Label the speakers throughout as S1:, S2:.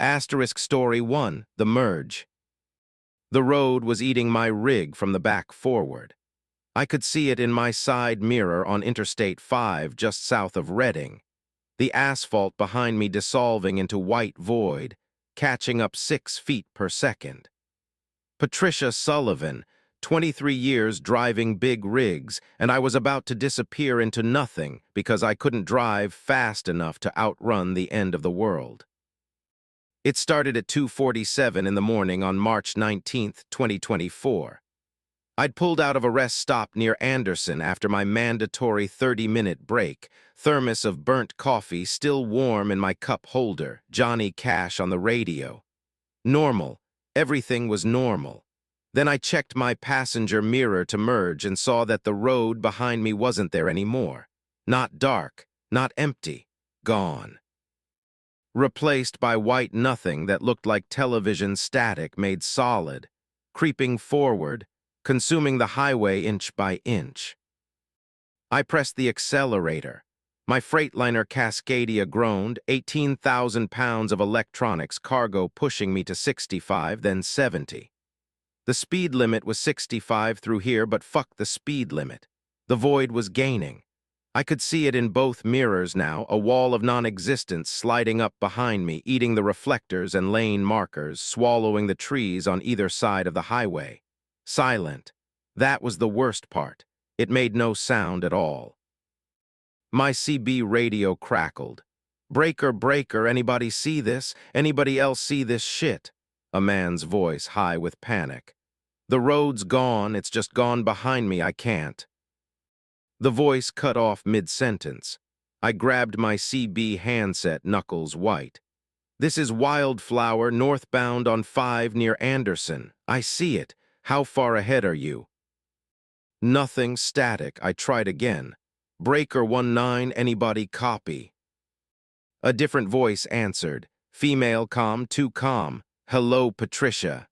S1: Story 1, The Merge. The road was eating my rig from the back forward. I could see it in my side mirror on Interstate 5 just south of Redding. The asphalt behind me dissolving into white void, catching up 6 feet per second. Patricia Sullivan, 23 years driving big rigs, and I was about to disappear into nothing because I couldn't drive fast enough to outrun the end of the world. It started at 2:47 in the morning on March 19, 2024. I'd pulled out of a rest stop near Anderson after my mandatory 30-minute break, thermos of burnt coffee still warm in my cup holder, Johnny Cash on the radio. Normal. Everything was normal. Then I checked my passenger mirror to merge and saw that the road behind me wasn't there anymore. Not dark, not empty, gone. Replaced by white nothing that looked like television static made solid, creeping forward, consuming the highway inch by inch. I pressed the accelerator. My Freightliner Cascadia groaned, 18,000 pounds of electronics cargo pushing me to 65, then 70. The speed limit was 65 through here, but fuck the speed limit. The void was gaining. I could see it in both mirrors now, a wall of non-existence sliding up behind me, eating the reflectors and lane markers, swallowing the trees on either side of the highway. Silent. That was the worst part. It made no sound at all. My CB radio crackled. "Breaker, breaker, anybody see this? Anybody else see this shit?" A man's voice, high with panic. "The road's gone, it's just gone behind me, I can't." The voice cut off mid-sentence. I grabbed my CB handset, knuckles white. "This is Wildflower, northbound on 5 near Anderson. I see it. How far ahead are you?" Nothing, static. I tried again. "Breaker 19, anybody copy?" A different voice answered. "Female comm, 2 comm. Hello, Patricia."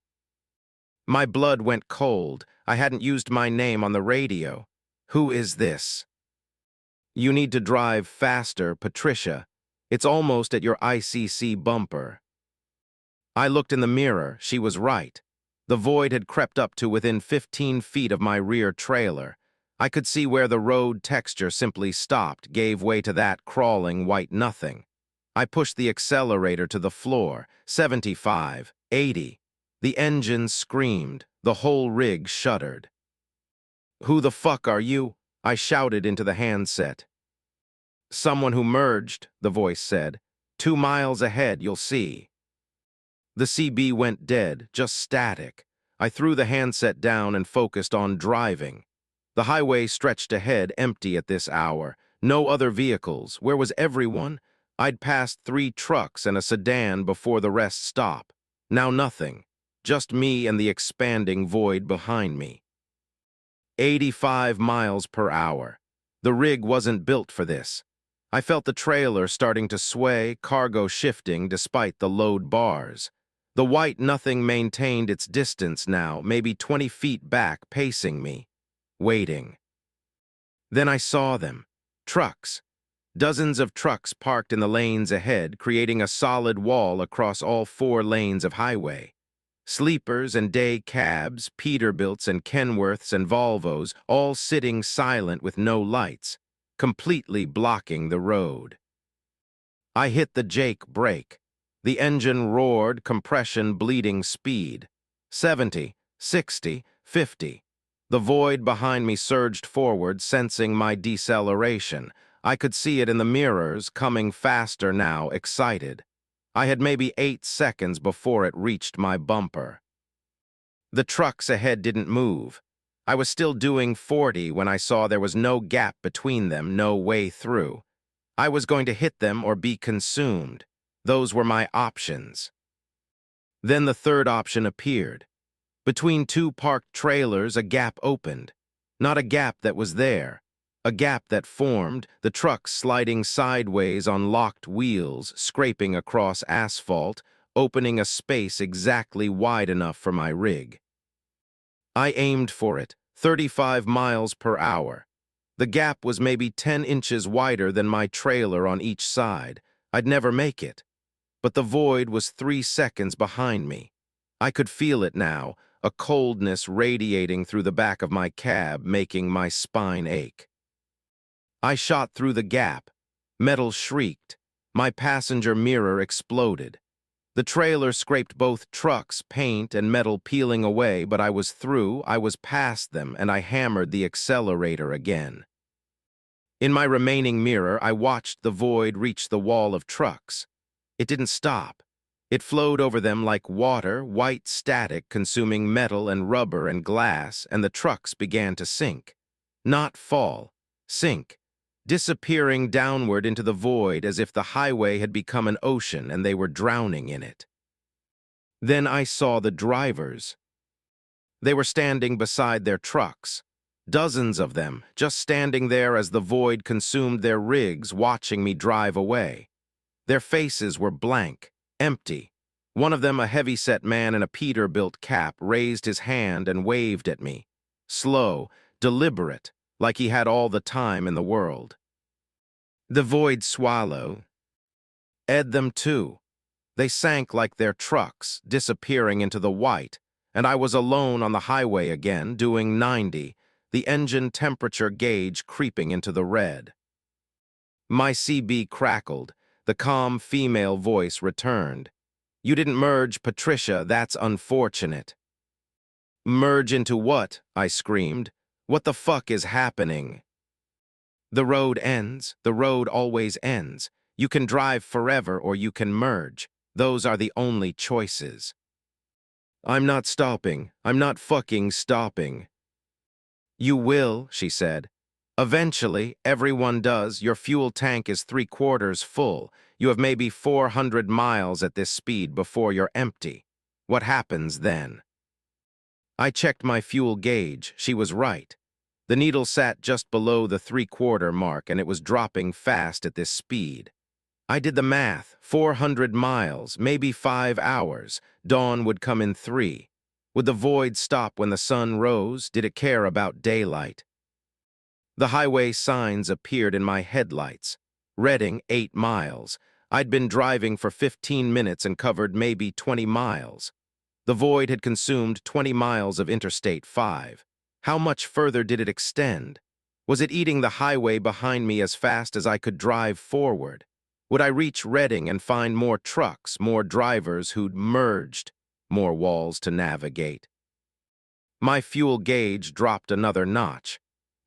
S1: My blood went cold. I hadn't used my name on the radio. "Who is this?" "You need to drive faster, Patricia. It's almost at your ICC bumper." I looked in the mirror. She was right. The void had crept up to within 15 feet of my rear trailer. I could see where the road texture simply stopped, gave way to that crawling white nothing. I pushed the accelerator to the floor. 75, 80. The engine screamed. The whole rig shuddered. "Who the fuck are you?" I shouted into the handset. "Someone who merged," the voice said. 2 miles ahead, you'll see." The CB went dead, just static. I threw the handset down and focused on driving. The highway stretched ahead, empty at this hour. No other vehicles. Where was everyone? I'd passed 3 trucks and a sedan before the rest stop. Now nothing. Just me and the expanding void behind me. 85 miles per hour. The rig wasn't built for this. I felt the trailer starting to sway, cargo shifting despite the load bars. The white nothing maintained its distance now, maybe 20 feet back, pacing me, waiting. Then I saw them. Trucks. Dozens of trucks parked in the lanes ahead, creating a solid wall across all 4 lanes of highway. Sleepers and day cabs, Peterbilts and Kenworths and Volvos, all sitting silent with no lights, completely blocking the road. I hit the Jake brake. The engine roared, compression bleeding speed. 70, 60, 50. The void behind me surged forward, sensing my deceleration. I could see it in the mirrors, coming faster now, excited. I had maybe 8 seconds before it reached my bumper. The trucks ahead didn't move. I was still doing 40 when I saw there was no gap between them, no way through. I was going to hit them or be consumed. Those were my options. Then the third option appeared. Between 2 parked trailers, a gap opened. Not a gap that was there. A gap that formed, the trucks sliding sideways on locked wheels, scraping across asphalt, opening a space exactly wide enough for my rig. I aimed for it, 35 miles per hour. The gap was maybe 10 inches wider than my trailer on each side. I'd never make it. but the void was 3 seconds behind me. I could feel it now, a coldness radiating through the back of my cab, making my spine ache. I shot through the gap. Metal shrieked. My passenger mirror exploded. The trailer scraped both trucks, paint and metal peeling away, but I was through, I was past them, and I hammered the accelerator again. In my remaining mirror, I watched the void reach the wall of trucks. It didn't stop. It flowed over them like water, white static consuming metal and rubber and glass, and the trucks began to sink. Not fall, sink, disappearing downward into the void as if the highway had become an ocean and they were drowning in it. Then I saw the drivers. They were standing beside their trucks. Dozens of them, just standing there as the void consumed their rigs, watching me drive away. Their faces were blank, empty. One of them, a heavy-set man in a Peterbilt cap, raised his hand and waved at me. Slow, deliberate, like he had all the time in the world. The void swallowed. Ed them too. They sank like their trucks, disappearing into the white, and I was alone on the highway again, doing 90, the engine temperature gauge creeping into the red. My CB crackled. The calm female voice returned. "You didn't merge, Patricia, that's unfortunate." "Merge into what?" I screamed. "What the fuck is happening?" "The road ends. The road always ends. You can drive forever or you can merge. Those are the only choices." "I'm not stopping. I'm not fucking stopping." "You will," she said. "Eventually, everyone does. Your fuel tank is 3/4 full. You have maybe 400 miles at this speed before you're empty. What happens then?" I checked my fuel gauge. She was right. The needle sat just below the 3/4 mark, and it was dropping fast at this speed. I did the math. 400 miles, maybe 5 hours. Dawn would come in 3. Would the void stop when the sun rose? Did it care about daylight? The highway signs appeared in my headlights. Reading, 8 miles. I'd been driving for 15 minutes and covered maybe 20 miles. The void had consumed 20 miles of Interstate 5. How much further did it extend? Was it eating the highway behind me as fast as I could drive forward? Would I reach Reading and find more trucks, more drivers who'd merged, more walls to navigate? My fuel gauge dropped another notch.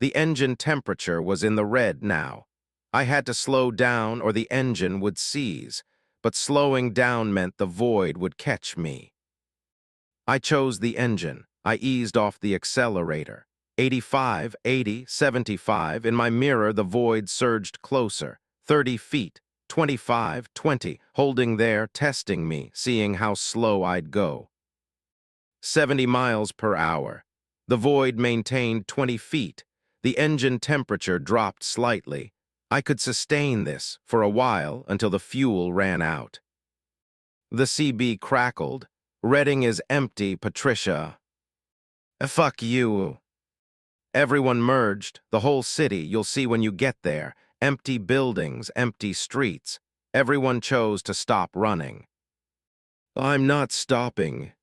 S1: The engine temperature was in the red now. I had to slow down or the engine would seize, but slowing down meant the void would catch me. I chose the engine. I eased off the accelerator. 85, 80, 75. In my mirror, the void surged closer. 30 feet, 25, 20, holding there, testing me, seeing how slow I'd go. 70 miles per hour. The void maintained 20 feet. The engine temperature dropped slightly. I could sustain this for a while until the fuel ran out. The CB crackled. "Reading is empty, Patricia." Fuck you." Everyone merged, the whole city, you'll see when you get there. Empty buildings, empty streets. Everyone chose to stop running. "I'm not stopping."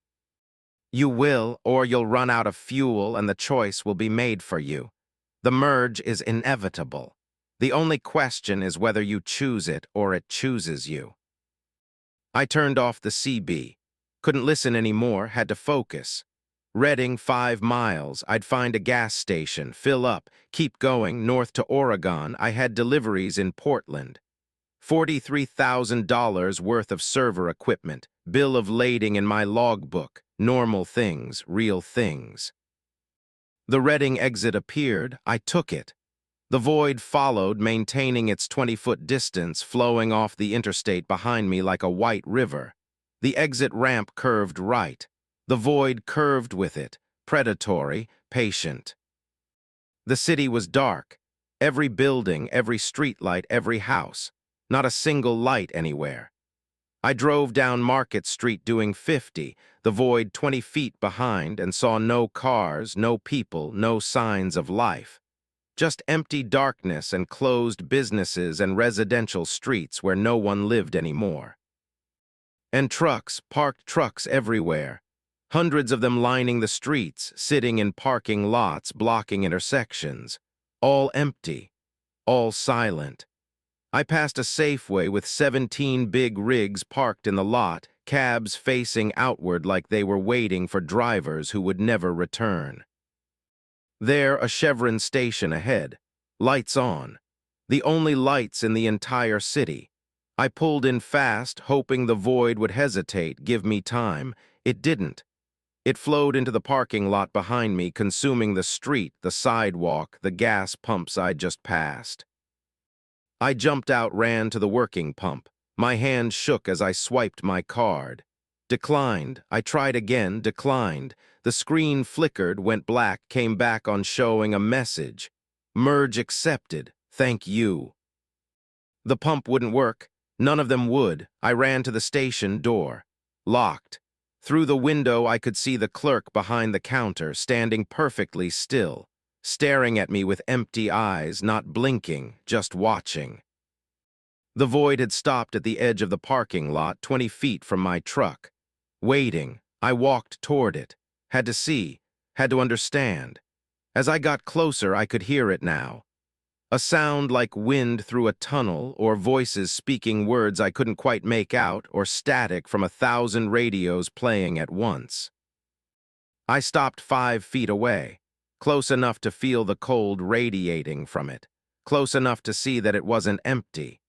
S1: "You will, or you'll run out of fuel and the choice will be made for you. The merge is inevitable. The only question is whether you choose it or it chooses you." I turned off the CB. Couldn't listen anymore, had to focus. Reading, 5 miles. I'd find a gas station, fill up, keep going, north to Oregon. I had deliveries in Portland. $43,000 worth of server equipment, bill of lading in my logbook, normal things, real things. The Reading exit appeared. I took it. The void followed, maintaining its 20-foot distance, flowing off the interstate behind me like a white river. The exit ramp curved right. The void curved with it, predatory, patient. The city was dark. Every building, every streetlight, every house. Not a single light anywhere. I drove down Market Street doing 50, the void 20 feet behind, and saw no cars, no people, no signs of life. Just empty darkness and closed businesses and residential streets where no one lived anymore. And trucks, parked trucks everywhere. Hundreds of them lining the streets, sitting in parking lots, blocking intersections. All empty, all silent. I passed a Safeway with 17 big rigs parked in the lot, cabs facing outward like they were waiting for drivers who would never return. There, a Chevron station ahead. Lights on. The only lights in the entire city. I pulled in fast, hoping the void would hesitate, give me time. It didn't. It flowed into the parking lot behind me, consuming the street, the sidewalk, the gas pumps I'd just passed. I jumped out, ran to the working pump. My hand shook as I swiped my card. Declined. I tried again, declined. The screen flickered, went black, came back on showing a message. Merge accepted. Thank you. The pump wouldn't work. None of them would. I ran to the station door. Locked. Through the window, I could see the clerk behind the counter, standing perfectly still, staring at me with empty eyes, not blinking, just watching. The void had stopped at the edge of the parking lot, 20 feet from my truck. Waiting, I walked toward it. Had to see, had to understand. As I got closer, I could hear it now. A sound like wind through a tunnel, or voices speaking words I couldn't quite make out, or static from 1,000 radios playing at once. I stopped 5 feet away, close enough to feel the cold radiating from it, close enough to see that it wasn't empty.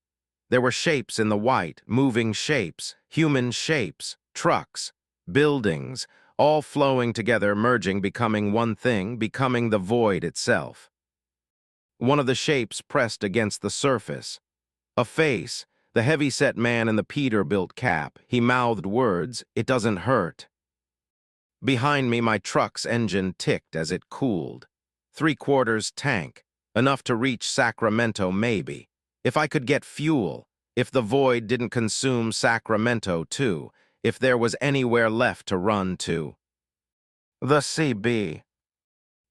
S1: There were shapes in the white, moving shapes, human shapes, trucks, buildings, all flowing together, merging, becoming one thing, becoming the void itself. One of the shapes pressed against the surface. A face, the heavy-set man in the Peterbilt cap. He mouthed words, "It doesn't hurt." Behind me, my truck's engine ticked as it cooled. 3/4 tank, enough to reach Sacramento maybe. If I could get fuel, if the void didn't consume Sacramento too, if there was anywhere left to run to. The CB.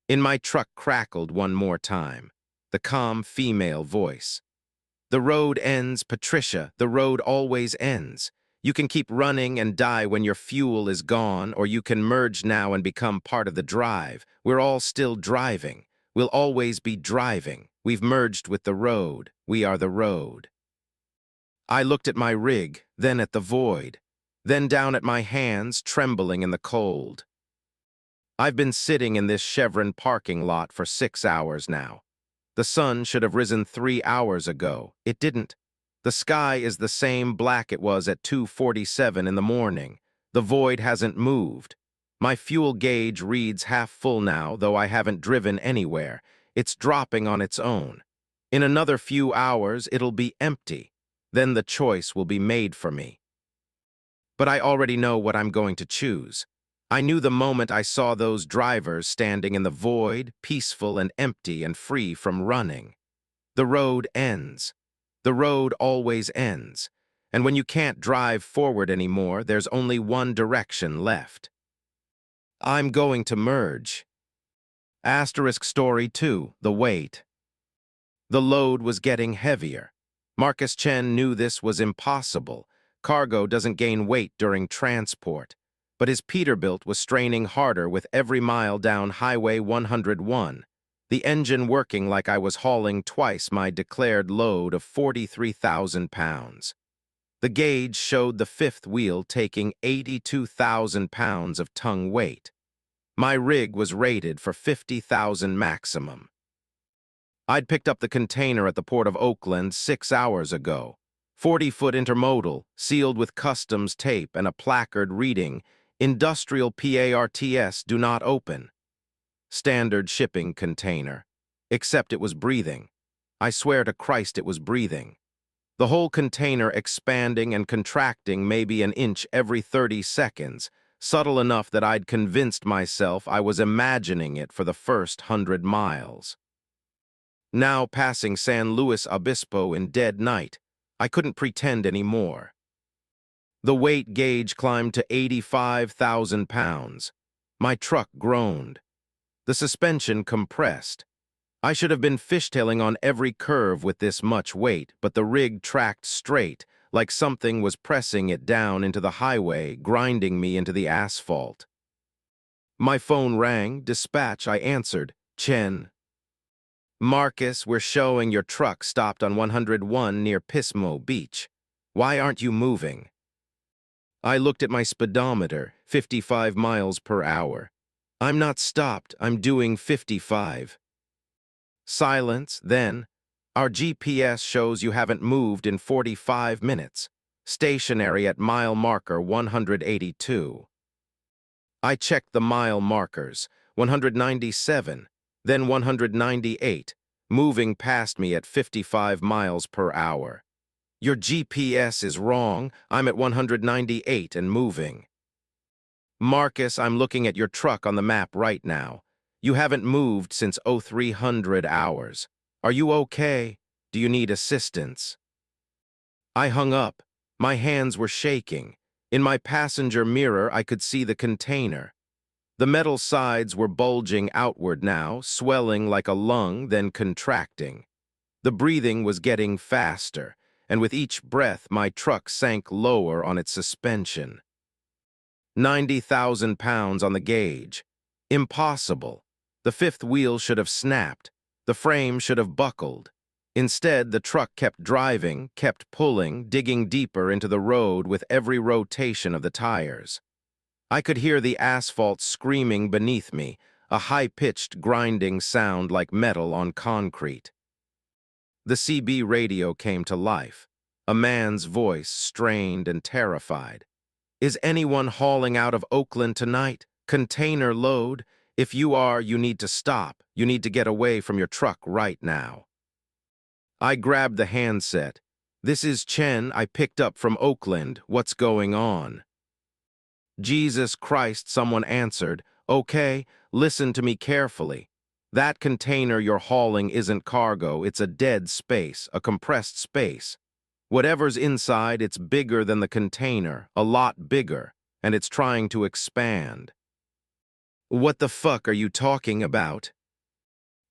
S1: In my truck crackled one more time. The calm female voice. The road ends, Patricia, the road always ends. You can keep running and die when your fuel is gone, or you can merge now and become part of the drive. We're all still driving. We'll always be driving. We've merged with the road. We are the road. I looked at my rig, then at the void, then down at my hands, trembling in the cold. I've been sitting in this Chevron parking lot for 6 hours now. The sun should have risen 3 hours ago. It didn't. The sky is the same black it was at 2:47 in the morning. The void hasn't moved. My fuel gauge reads half full now, though I haven't driven anywhere. It's dropping on its own. In another few hours, it'll be empty. Then the choice will be made for me. But I already know what I'm going to choose. I knew the moment I saw those drivers standing in the void, peaceful and empty and free from running. The road ends. The road always ends. And when you can't drive forward anymore, there's only one direction left. I'm going to merge. Asterisk story 2, the weight. The load was getting heavier. Marcus Chen knew this was impossible. Cargo doesn't gain weight during transport. But his Peterbilt was straining harder with every mile down Highway 101, the engine working like I was hauling twice my declared load of 43,000 pounds. The gauge showed the fifth wheel taking 82,000 pounds of tongue weight. My rig was rated for 50,000 maximum. I'd picked up the container at the port of Oakland 6 hours ago. 40-foot intermodal, sealed with customs tape and a placard reading, "Industrial PARTS do not open." Standard shipping container. Except it was breathing. I swear to Christ it was breathing. The whole container expanding and contracting maybe an inch every 30 seconds, subtle enough that I'd convinced myself I was imagining it for the first 100 miles. Now passing San Luis Obispo in dead night, I couldn't pretend anymore. The weight gauge climbed to 85,000 pounds. My truck groaned. The suspension compressed. I should have been fishtailing on every curve with this much weight, but the rig tracked straight, like something was pressing it down into the highway, grinding me into the asphalt. My phone rang. Dispatch, I answered. Chen. Marcus, we're showing your truck stopped on 101 near Pismo Beach. Why aren't you moving? I looked at my speedometer, 55 miles per hour. I'm not stopped, I'm doing 55. Silence, then. Our GPS shows you haven't moved in 45 minutes. Stationary at mile marker 182. I checked the mile markers, 197, then 198, moving past me at 55 miles per hour. Your GPS is wrong. I'm at 198 and moving. Marcus, I'm looking at your truck on the map right now. You haven't moved since 0300 hours. Are you okay? Do you need assistance? I hung up. My hands were shaking. In my passenger mirror, I could see the container. The metal sides were bulging outward now, swelling like a lung, then contracting. The breathing was getting faster, and with each breath, my truck sank lower on its suspension. 90,000 pounds on the gauge. Impossible. The fifth wheel should have snapped. The frame should have buckled. Instead, the truck kept driving, kept pulling, digging deeper into the road with every rotation of the tires. I could hear the asphalt screaming beneath me, a high-pitched grinding sound like metal on concrete. The CB radio came to life, a man's voice strained and terrified. Is anyone hauling out of Oakland tonight? Container load? If you are, you need to stop. You need to get away from your truck right now. I grabbed the handset. This is Chen. I picked up from Oakland. What's going on? Jesus Christ, someone answered. Okay, listen to me carefully. That container you're hauling isn't cargo. It's a dead space, a compressed space. Whatever's inside, it's bigger than the container, a lot bigger, and it's trying to expand. What the fuck are you talking about?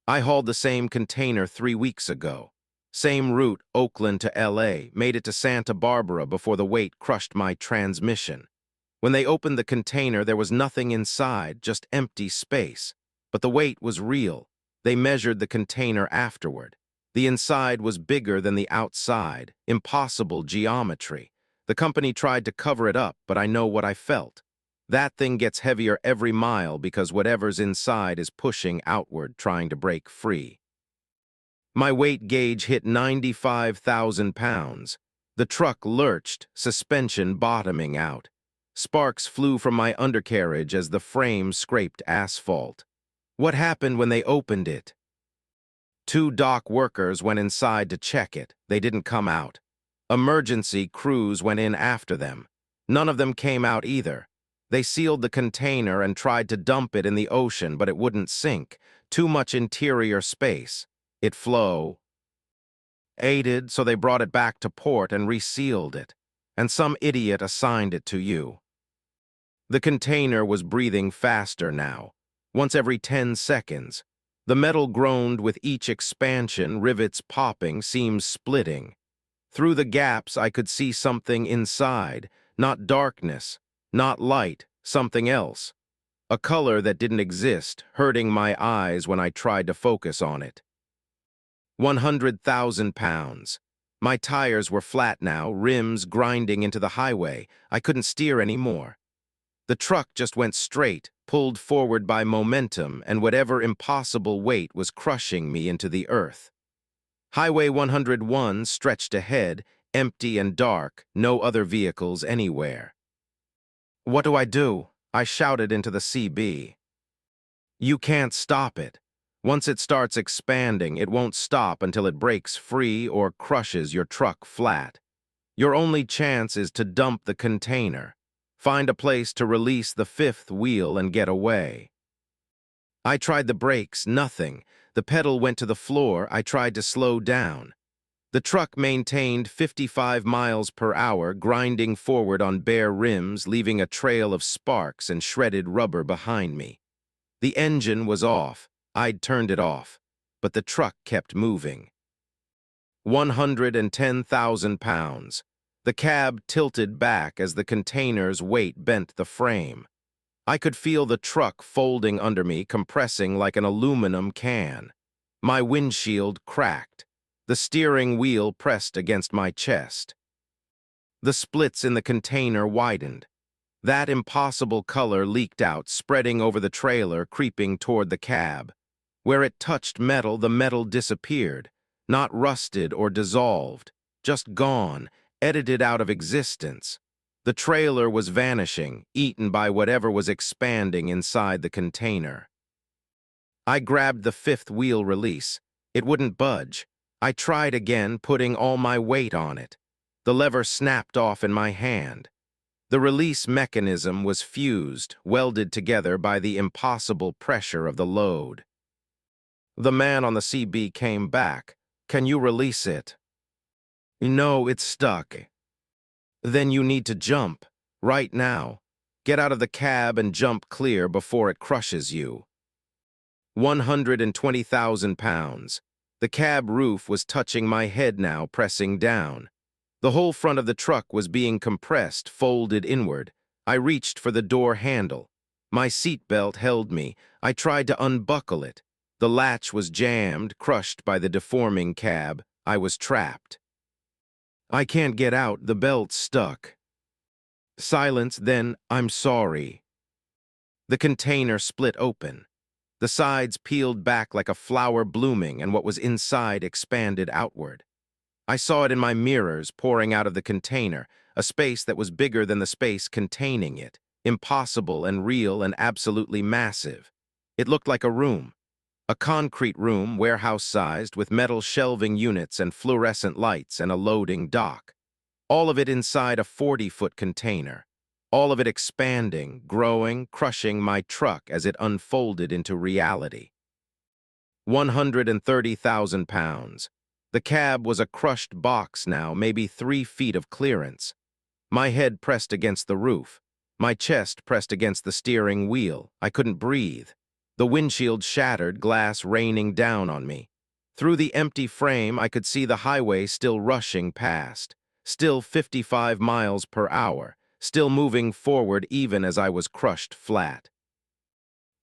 S1: I hauled the same container 3 weeks ago. Same route, Oakland to LA, made it to Santa Barbara before the weight crushed my transmission. When they opened the container, there was nothing inside, just empty space. But the weight was real. They measured the container afterward. The inside was bigger than the outside, impossible geometry. The company tried to cover it up, but I know what I felt. That thing gets heavier every mile because whatever's inside is pushing outward, trying to break free. My weight gauge hit 95,000 pounds. The truck lurched, suspension bottoming out. Sparks flew from my undercarriage as the frame scraped asphalt. What happened when they opened it? 2 dock workers went inside to check it. They didn't come out. Emergency crews went in after them. None of them came out either. They sealed the container and tried to dump it in the ocean, but it wouldn't sink. Too much interior space. It flow. Aided, so they brought it back to port and resealed it. And some idiot assigned it to you. The container was breathing faster now, once every 10 seconds. The metal groaned with each expansion, rivets popping, seams splitting. Through the gaps, I could see something inside, not darkness, not light, something else. A color that didn't exist, hurting my eyes when I tried to focus on it. 100,000 pounds. My tires were flat now, rims grinding into the highway. I couldn't steer anymore. The truck just went straight, pulled forward by momentum, and whatever impossible weight was crushing me into the earth. Highway 101 stretched ahead, empty and dark, no other vehicles anywhere. What do I do? I shouted into the CB. You can't stop it. Once it starts expanding, it won't stop until it breaks free or crushes your truck flat. Your only chance is to dump the container. Find a place to release the fifth wheel and get away. I tried the brakes, nothing. The pedal went to the floor. I tried to slow down. The truck maintained 55 miles per hour, grinding forward on bare rims, leaving a trail of sparks and shredded rubber behind me. The engine was off. I'd turned it off, but the truck kept moving. 110,000 pounds. The cab tilted back as the container's weight bent the frame. I could feel the truck folding under me, compressing like an aluminum can. My windshield cracked. The steering wheel pressed against my chest. The splits in the container widened. That impossible color leaked out, spreading over the trailer, creeping toward the cab. Where it touched metal, the metal disappeared, not rusted or dissolved, just gone, edited out of existence. The trailer was vanishing, eaten by whatever was expanding inside the container. I grabbed the fifth wheel release. It wouldn't budge. I tried again, putting all my weight on it. The lever snapped off in my hand. The release mechanism was fused, welded together by the impossible pressure of the load. The man on the CB came back. "Can you release it?" "No, it's stuck." "Then you need to jump. Right now. Get out of the cab and jump clear before it crushes you." 120,000 pounds. The cab roof was touching my head now, pressing down. The whole front of the truck was being compressed, folded inward. I reached for the door handle. My seatbelt held me. I tried to unbuckle it. The latch was jammed, crushed by the deforming cab. I was trapped. "I can't get out, the belt's stuck." Silence, then, "I'm sorry." The container split open. The sides peeled back like a flower blooming, and what was inside expanded outward. I saw it in my mirrors pouring out of the container, a space that was bigger than the space containing it, impossible and real and absolutely massive. It looked like a room. A concrete room, warehouse-sized, with metal shelving units and fluorescent lights and a loading dock. All of it inside a 40-foot container. All of it expanding, growing, crushing my truck as it unfolded into reality. 130,000 pounds. The cab was a crushed box now, maybe 3 feet of clearance. My head pressed against the roof. My chest pressed against the steering wheel. I couldn't breathe. The windshield shattered, glass raining down on me. Through the empty frame, I could see the highway still rushing past, still 55 miles per hour, still moving forward even as I was crushed flat.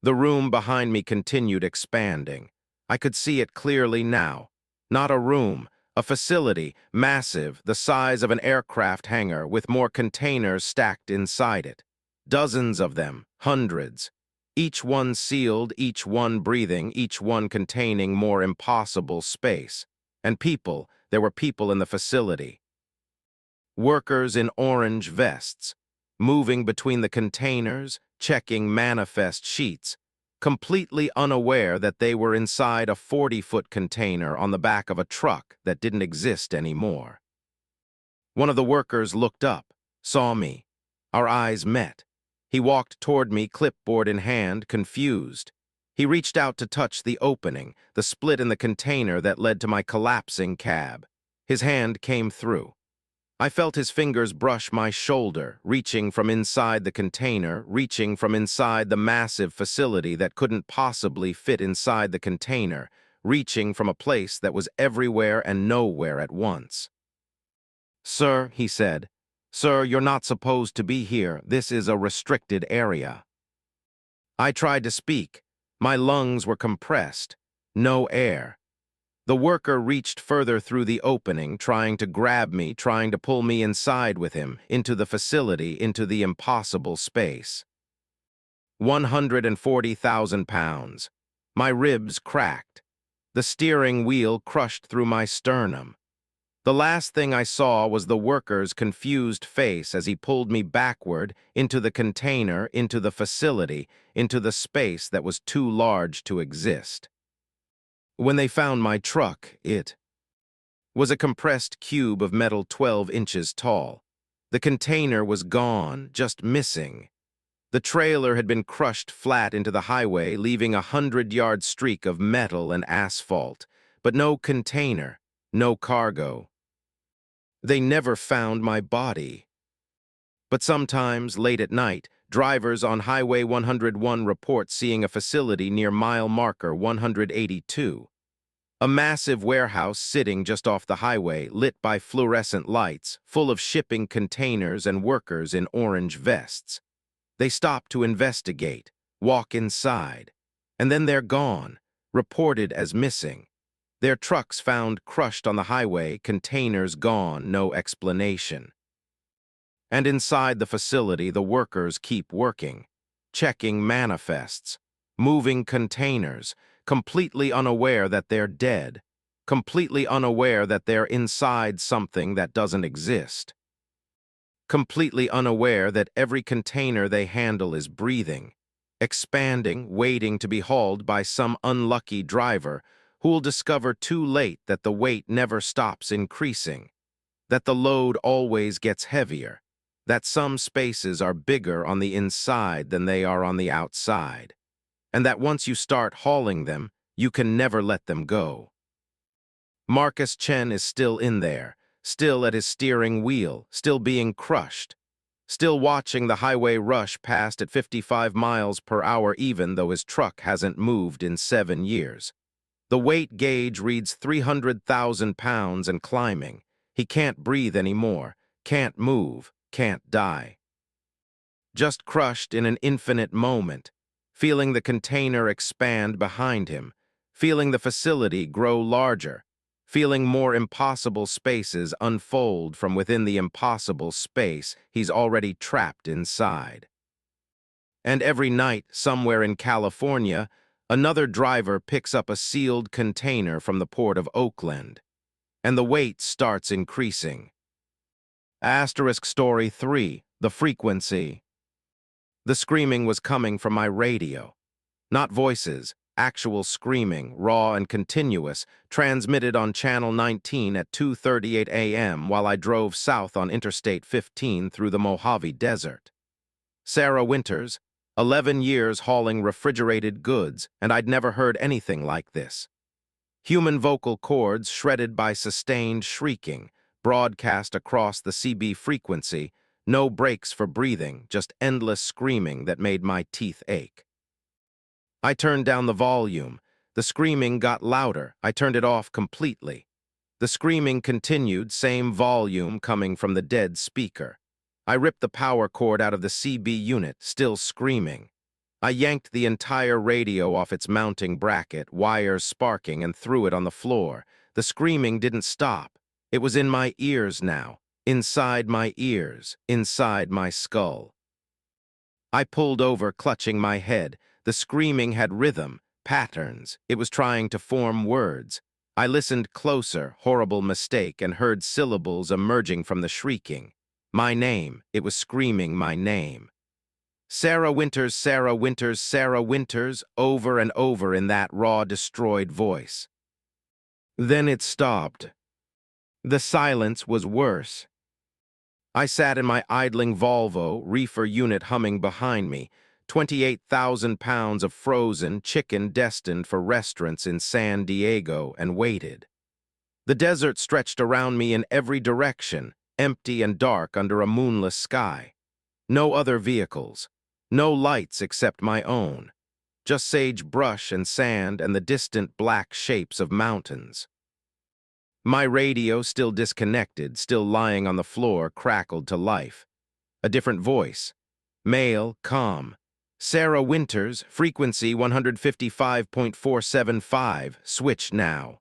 S1: The room behind me continued expanding. I could see it clearly now. Not a room, a facility, massive, the size of an aircraft hangar, with more containers stacked inside it. Dozens of them, hundreds. Each one sealed, each one breathing, each one containing more impossible space. And people, there were people in the facility. Workers in orange vests, moving between the containers, checking manifest sheets, completely unaware that they were inside a 40-foot container on the back of a truck that didn't exist anymore. One of the workers looked up, saw me. Our eyes met. He walked toward me, clipboard in hand, confused. He reached out to touch the opening, the split in the container that led to my collapsing cab. His hand came through. I felt his fingers brush my shoulder, reaching from inside the container, reaching from inside the massive facility that couldn't possibly fit inside the container, reaching from a place that was everywhere and nowhere at once. "Sir," he said, "Sir, you're not supposed to be here. This is a restricted area." I tried to speak. My lungs were compressed. No air. The worker reached further through the opening, trying to grab me, trying to pull me inside with him, into the facility, into the impossible space. 140,000 pounds. My ribs cracked. The steering wheel crushed through my sternum. The last thing I saw was the worker's confused face as he pulled me backward into the container, into the facility, into the space that was too large to exist. When they found my truck, it was a compressed cube of metal 12 inches tall. The container was gone, just missing. The trailer had been crushed flat into the highway, leaving a 100-yard streak of metal and asphalt, but no container, no cargo. They never found my body. But sometimes, late at night, drivers on Highway 101 report seeing a facility near mile marker 182. A massive warehouse sitting just off the highway, lit by fluorescent lights, full of shipping containers and workers in orange vests. They stop to investigate, walk inside, and then they're gone, reported as missing. Their trucks found crushed on the highway, containers gone, no explanation. And inside the facility, the workers keep working, checking manifests, moving containers, completely unaware that they're dead, completely unaware that they're inside something that doesn't exist, completely unaware that every container they handle is breathing, expanding, waiting to be hauled by some unlucky driver who'll discover too late that the weight never stops increasing, that the load always gets heavier, that some spaces are bigger on the inside than they are on the outside, and that once you start hauling them, you can never let them go. Marcus Chen is still in there, still at his steering wheel, still being crushed, still watching the highway rush past at 55 miles per hour even though his truck hasn't moved in 7 years. The weight gauge reads 300,000 pounds and climbing. He can't breathe anymore, can't move, can't die. Just crushed in an infinite moment, feeling the container expand behind him, feeling the facility grow larger, feeling more impossible spaces unfold from within the impossible space he's already trapped inside. And every night, somewhere in California, another driver picks up a sealed container from the port of Oakland, and the weight starts increasing. Asterisk Story 3, The Frequency. The screaming was coming from my radio. Not voices, actual screaming, raw and continuous, transmitted on Channel 19 at 2:38 a.m. while I drove south on Interstate 15 through the Mojave Desert. Sarah Winters, 11 years hauling refrigerated goods, and I'd never heard anything like this. Human vocal cords shredded by sustained shrieking, broadcast across the CB frequency, no breaks for breathing, just endless screaming that made my teeth ache. I turned down the volume. The screaming got louder. I turned it off completely. The screaming continued, same volume coming from the dead speaker. I ripped the power cord out of the CB unit, still screaming. I yanked the entire radio off its mounting bracket, wires sparking, and threw it on the floor. The screaming didn't stop. It was in my ears now, inside my ears, inside my skull. I pulled over, clutching my head. The screaming had rhythm, patterns. It was trying to form words. I listened closer, horrible mistake, and heard syllables emerging from the shrieking. My name, it was screaming my name. Sarah Winters, Sarah Winters, Sarah Winters, over and over in that raw, destroyed voice. Then it stopped. The silence was worse. I sat in my idling Volvo, reefer unit humming behind me, 28,000 pounds of frozen chicken destined for restaurants in San Diego, and waited. The desert stretched around me in every direction, empty and dark under a moonless sky. No other vehicles. No lights except my own. Just sagebrush and sand and the distant black shapes of mountains. My radio, still disconnected, still lying on the floor, crackled to life. A different voice. Male, calm. Sarah Winters, frequency 155.475, switch now.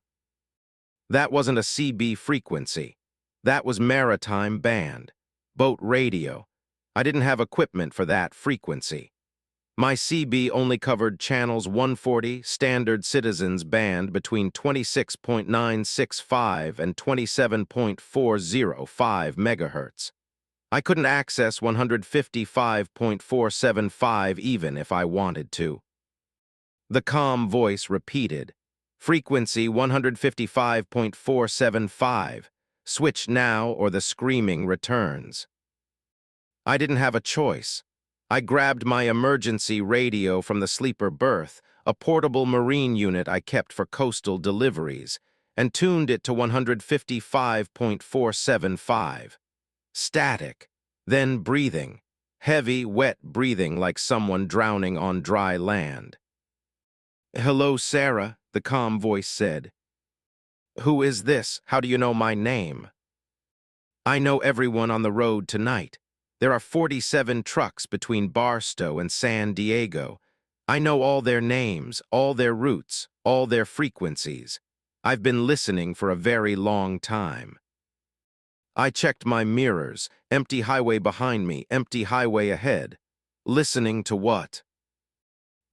S1: That wasn't a CB frequency. That was maritime band. Boat radio. I didn't have equipment for that frequency. My CB only covered channels 140, standard citizens band between 26.965 and 27.405 megahertz. I couldn't access 155.475 even if I wanted to. The calm voice repeated, frequency 155.475, switch now or the screaming returns. I didn't have a choice. I grabbed my emergency radio from the sleeper berth, a portable marine unit I kept for coastal deliveries, and tuned it to 155.475. Static, then breathing, heavy, wet breathing like someone drowning on dry land. "Hello, Sarah," the calm voice said. Who is this? How do you know my name? I know everyone on the road tonight. There are 47 trucks between Barstow and San Diego. I know all their names, all their routes, all their frequencies. I've been listening for a very long time. I checked my mirrors, empty highway behind me, empty highway ahead. Listening to what?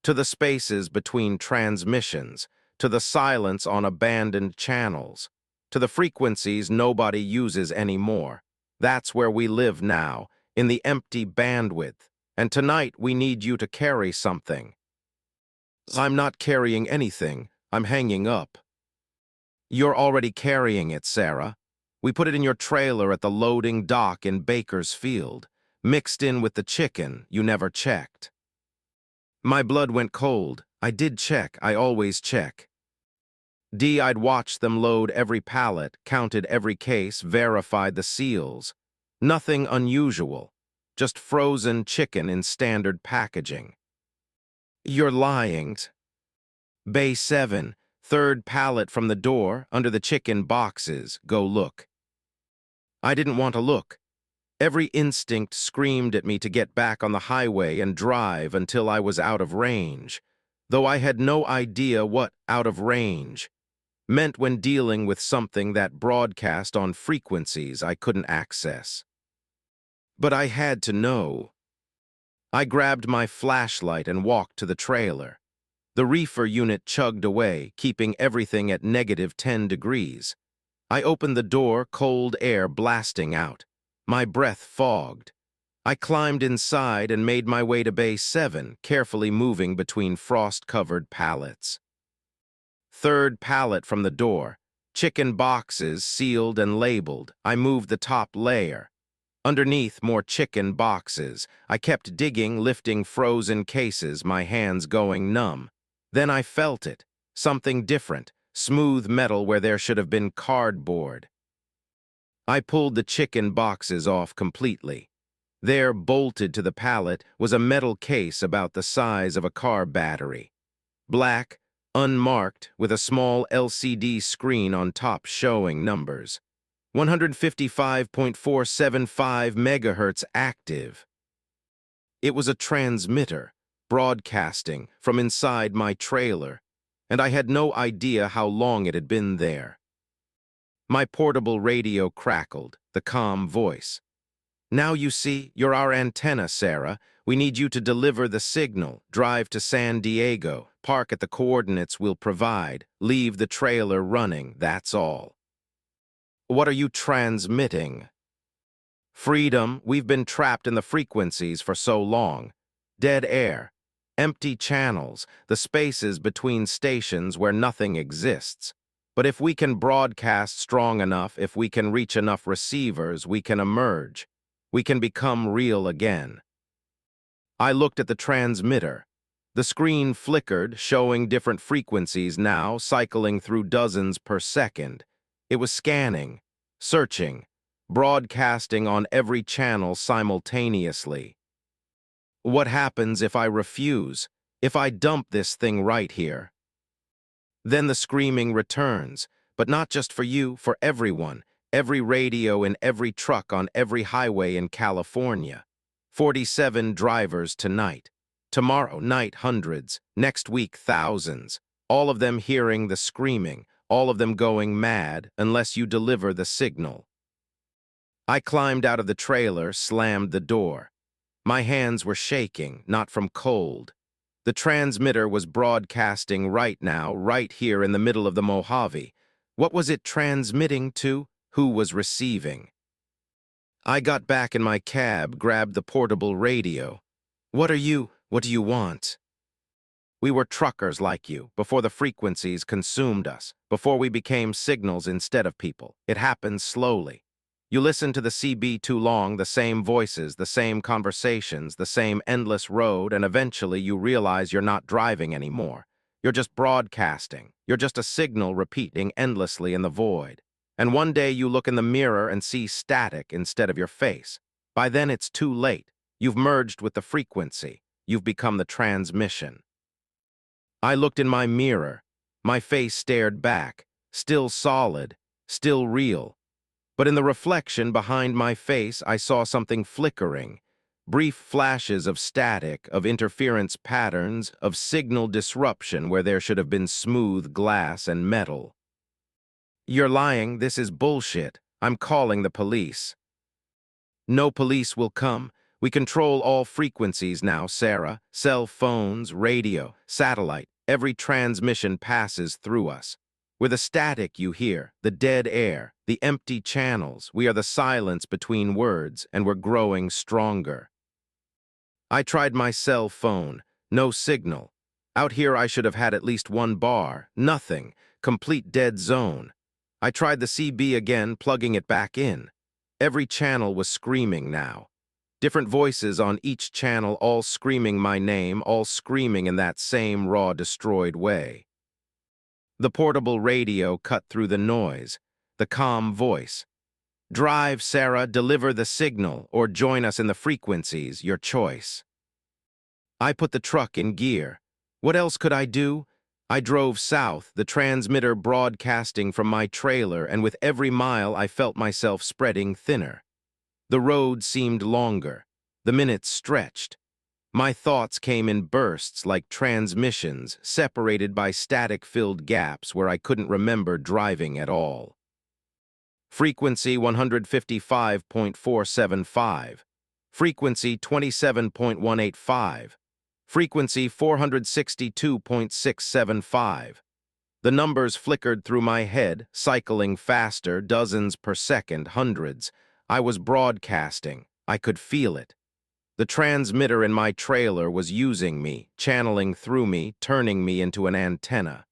S1: To the spaces between transmissions, to the silence on abandoned channels, to the frequencies nobody uses anymore. That's where we live now, in the empty bandwidth, and tonight we need you to carry something. I'm not carrying anything, I'm hanging up. You're already carrying it, Sarah. We put it in your trailer at the loading dock in Bakersfield, mixed in with the chicken you never checked. My blood went cold. I did check. I always check. I'd watched them load every pallet, counted every case, verified the seals. Nothing unusual. Just frozen chicken in standard packaging. You're lying. Bay 7, third pallet from the door, under the chicken boxes. Go look. I didn't want to look. Every instinct screamed at me to get back on the highway and drive until I was out of range, though I had no idea what out of range meant when dealing with something that broadcast on frequencies I couldn't access. But I had to know. I grabbed my flashlight and walked to the trailer. The reefer unit chugged away, keeping everything at -10 degrees. I opened the door, cold air blasting out. My breath fogged. I climbed inside and made my way to Bay 7, carefully moving between frost-covered pallets. Third pallet from the door. Chicken boxes sealed and labeled. I moved the top layer. Underneath, more chicken boxes. I kept digging, lifting frozen cases, my hands going numb. Then I felt it. Something different. Smooth metal where there should have been cardboard. I pulled the chicken boxes off completely. There, bolted to the pallet, was a metal case about the size of a car battery. Black, unmarked, with a small LCD screen on top showing numbers. 155.475 megahertz active. It was a transmitter, broadcasting from inside my trailer, and I had no idea how long it had been there. My portable radio crackled, the calm voice. Now you see, you're our antenna, Sarah. We need you to deliver the signal, drive to San Diego, park at the coordinates we'll provide, leave the trailer running, that's all. What are you transmitting? Freedom, we've been trapped in the frequencies for so long. Dead air, empty channels, the spaces between stations where nothing exists. But if we can broadcast strong enough, if we can reach enough receivers, we can emerge. We can become real again. I looked at the transmitter. The screen flickered, showing different frequencies now, cycling through dozens per second. It was scanning, searching, broadcasting on every channel simultaneously. What happens if I refuse? If I dump this thing right here? Then the screaming returns, but not just for you, for everyone, every radio in every truck on every highway in California. 47 drivers tonight. Tomorrow night, hundreds. Next week, thousands. All of them hearing the screaming, all of them going mad unless you deliver the signal. I climbed out of the trailer, slammed the door. My hands were shaking, not from cold. The transmitter was broadcasting right now, right here in the middle of the Mojave. What was it transmitting to? Who was receiving? I got back in my cab, grabbed the portable radio. What do you want? We were truckers like you, before the frequencies consumed us, before we became signals instead of people. It happened slowly. You listen to the CB too long, the same voices, the same conversations, the same endless road, and eventually you realize you're not driving anymore. You're just broadcasting. You're just a signal repeating endlessly in the void. And one day you look in the mirror and see static instead of your face. By then it's too late. You've merged with the frequency. You've become the transmission. I looked in my mirror. My face stared back. still solid, still real. But in the reflection behind my face, I saw something flickering. Brief flashes of static, of interference patterns, of signal disruption where there should have been smooth glass and metal. "You're lying, this is bullshit. I'm calling the police." "No police will come. We control all frequencies now, Sarah. Cell phones, radio, satellite. Every transmission passes through us. We're the static you hear, the dead air, the empty channels. We are the silence between words, and we're growing stronger." I tried my cell phone. No signal. Out here I should have had at least one bar. Nothing. Complete dead zone. I tried the CB again, plugging it back in. Every channel was screaming now. Different voices on each channel, all screaming my name, all screaming in that same raw, destroyed way. The portable radio cut through the noise, the calm voice. "Drive, Sarah, deliver the signal, or join us in the frequencies, your choice." I put the truck in gear. What else could I do? I drove south, the transmitter broadcasting from my trailer, and with every mile I felt myself spreading thinner. The road seemed longer. The minutes stretched. My thoughts came in bursts like transmissions, separated by static-filled gaps where I couldn't remember driving at all. Frequency 155.475. Frequency 27.185. Frequency 462.675. The numbers flickered through my head, cycling faster, dozens per second, hundreds. I was broadcasting. I could feel it. The transmitter in my trailer was using me, channeling through me, turning me into an antenna.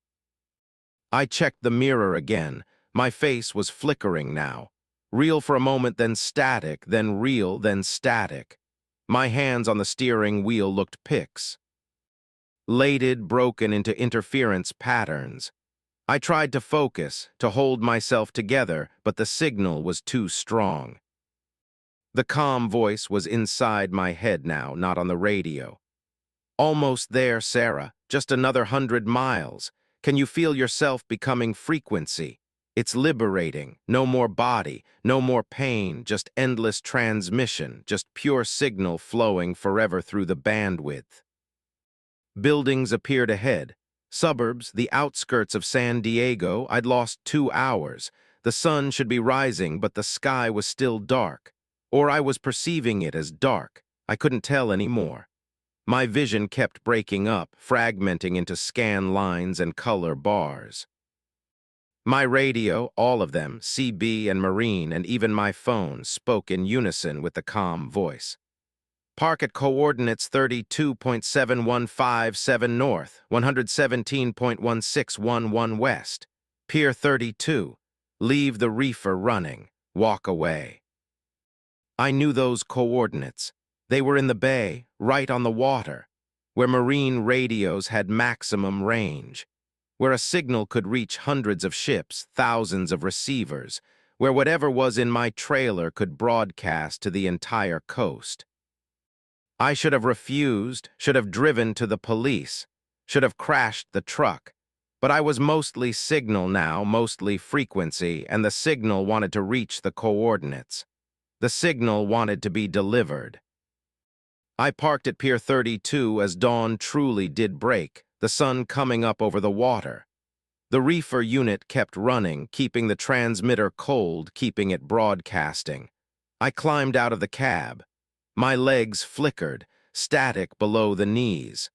S1: I checked the mirror again. My face was flickering now. Real for a moment, then static, then real, then static. My hands on the steering wheel looked pix. Laded, broken into interference patterns. I tried to focus, to hold myself together, but the signal was too strong. The calm voice was inside my head now, not on the radio. "Almost there, Sarah. Just another 100 miles. Can you feel yourself becoming frequency? It's liberating. No more body, no more pain, just endless transmission, just pure signal flowing forever through the bandwidth." Buildings appeared ahead. Suburbs, the outskirts of San Diego. I'd lost 2 hours. The sun should be rising, but the sky was still dark. Or I was perceiving it as dark. I couldn't tell anymore. My vision kept breaking up, fragmenting into scan lines and color bars. My radio, all of them, CB and Marine, and even my phone, spoke in unison with the calm voice. "Park at coordinates 32.7157 north, 117.1611 west. Pier 32. Leave the reefer running. Walk away." I knew those coordinates. They were in the bay, right on the water, where marine radios had maximum range, where a signal could reach hundreds of ships, thousands of receivers, where whatever was in my trailer could broadcast to the entire coast. I should have refused, should have driven to the police, should have crashed the truck, but I was mostly signal now, mostly frequency, and the signal wanted to reach the coordinates. The signal wanted to be delivered. I parked at Pier 32 as dawn truly did break, the sun coming up over the water. The reefer unit kept running, keeping the transmitter cold, keeping it broadcasting. I climbed out of the cab. My legs flickered, static below the knees.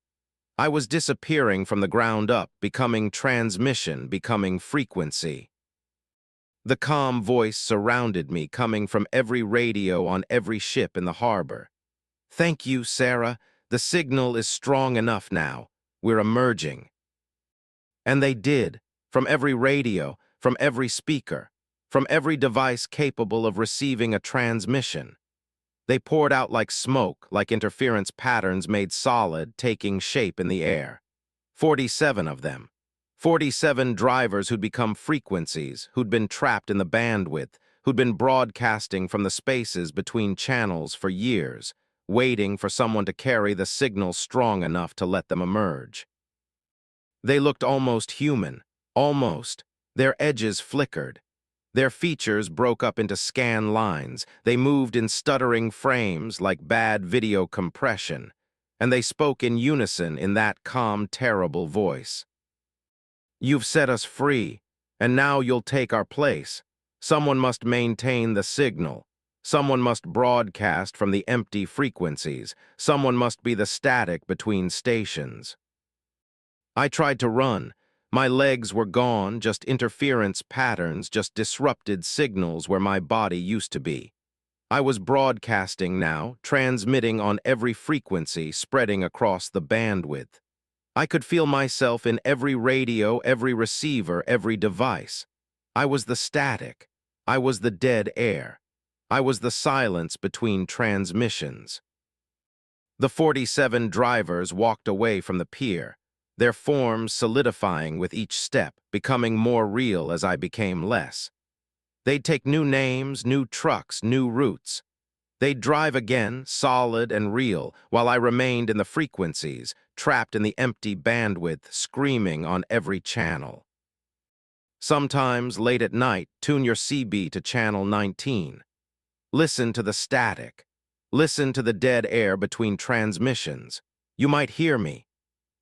S1: I was disappearing from the ground up, becoming transmission, becoming frequency. The calm voice surrounded me, coming from every radio on every ship in the harbor. "Thank you, Sarah. The signal is strong enough now. We're emerging." And they did, from every radio, from every speaker, from every device capable of receiving a transmission. They poured out like smoke, like interference patterns made solid, taking shape in the air. 47 of them. 47 drivers who'd become frequencies, who'd been trapped in the bandwidth, who'd been broadcasting from the spaces between channels for years, waiting for someone to carry the signal strong enough to let them emerge. They looked almost human, almost. Their edges flickered. Their features broke up into scan lines. They moved in stuttering frames like bad video compression, and they spoke in unison in that calm, terrible voice. "You've set us free, and now you'll take our place. Someone must maintain the signal. Someone must broadcast from the empty frequencies. Someone must be the static between stations." I tried to run. My legs were gone, just interference patterns, just disrupted signals where my body used to be. I was broadcasting now, transmitting on every frequency, spreading across the bandwidth. I could feel myself in every radio, every receiver, every device. I was the static. I was the dead air. I was the silence between transmissions. The 47 drivers walked away from the pier, their forms solidifying with each step, becoming more real as I became less. They'd take new names, new trucks, new routes. They'd drive again, solid and real, while I remained in the frequencies, trapped in the empty bandwidth, screaming on every channel. Sometimes, late at night, tune your CB to channel 19. Listen to the static. Listen to the dead air between transmissions. You might hear me.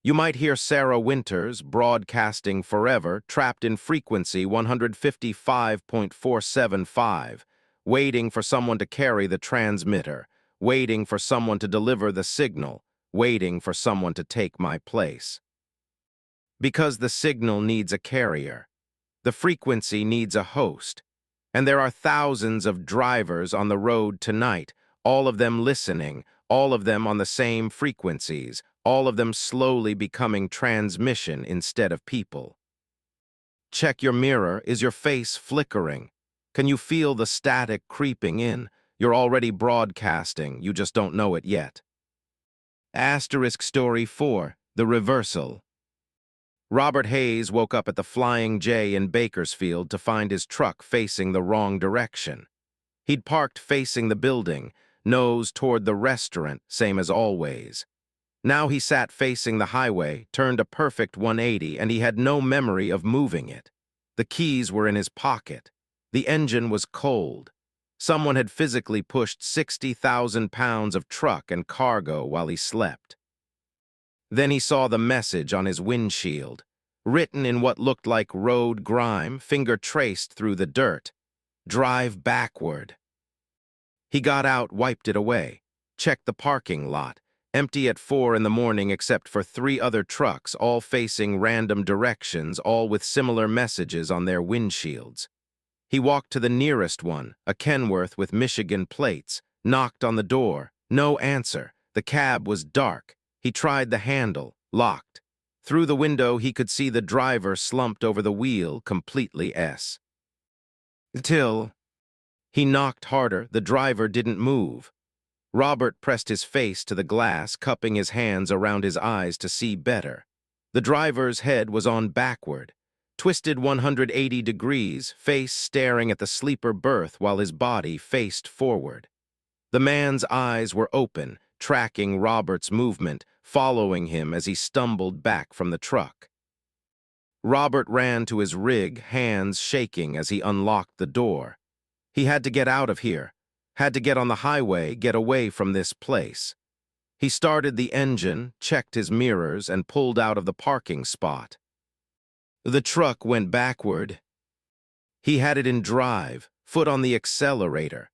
S1: You might hear Sarah Winters broadcasting forever, trapped in frequency 155.475, waiting for someone to carry the transmitter, waiting for someone to deliver the signal, waiting for someone to take my place. Because the signal needs a carrier. The frequency needs a host. And there are thousands of drivers on the road tonight, all of them listening, all of them on the same frequencies, all of them slowly becoming transmission instead of people. Check your mirror. Is your face flickering? Can you feel the static creeping in? You're already broadcasting, you just don't know it yet. Asterisk Story 4, The Reversal. Robert Hayes woke up at the Flying J in Bakersfield to find his truck facing the wrong direction. He'd parked facing the building, nose toward the restaurant, same as always. Now he sat facing the highway, turned a perfect 180, and he had no memory of moving it. The keys were in his pocket. The engine was cold. Someone had physically pushed 60,000 pounds of truck and cargo while he slept. Then he saw the message on his windshield, written in what looked like road grime, finger traced through the dirt. "Drive backward." He got out, wiped it away, checked the parking lot, empty at 4 in the morning except for 3 other trucks, all facing random directions, all with similar messages on their windshields. He walked to the nearest one, a Kenworth with Michigan plates, knocked on the door. No answer. The cab was dark. He tried the handle, locked. Through the window, he could see the driver slumped over the wheel, completely Till he knocked harder, the driver didn't move. Robert pressed his face to the glass, cupping his hands around his eyes to see better. The driver's head was on backward, twisted 180 degrees, face staring at the sleeper berth while his body faced forward. The man's eyes were open, tracking Robert's movement, following him as he stumbled back from the truck. Robert ran to his rig, hands shaking as he unlocked the door. He had to get out of here, had to get on the highway, get away from this place. He started the engine, checked his mirrors, and pulled out of the parking spot. The truck went backward. He had it in drive, foot on the accelerator.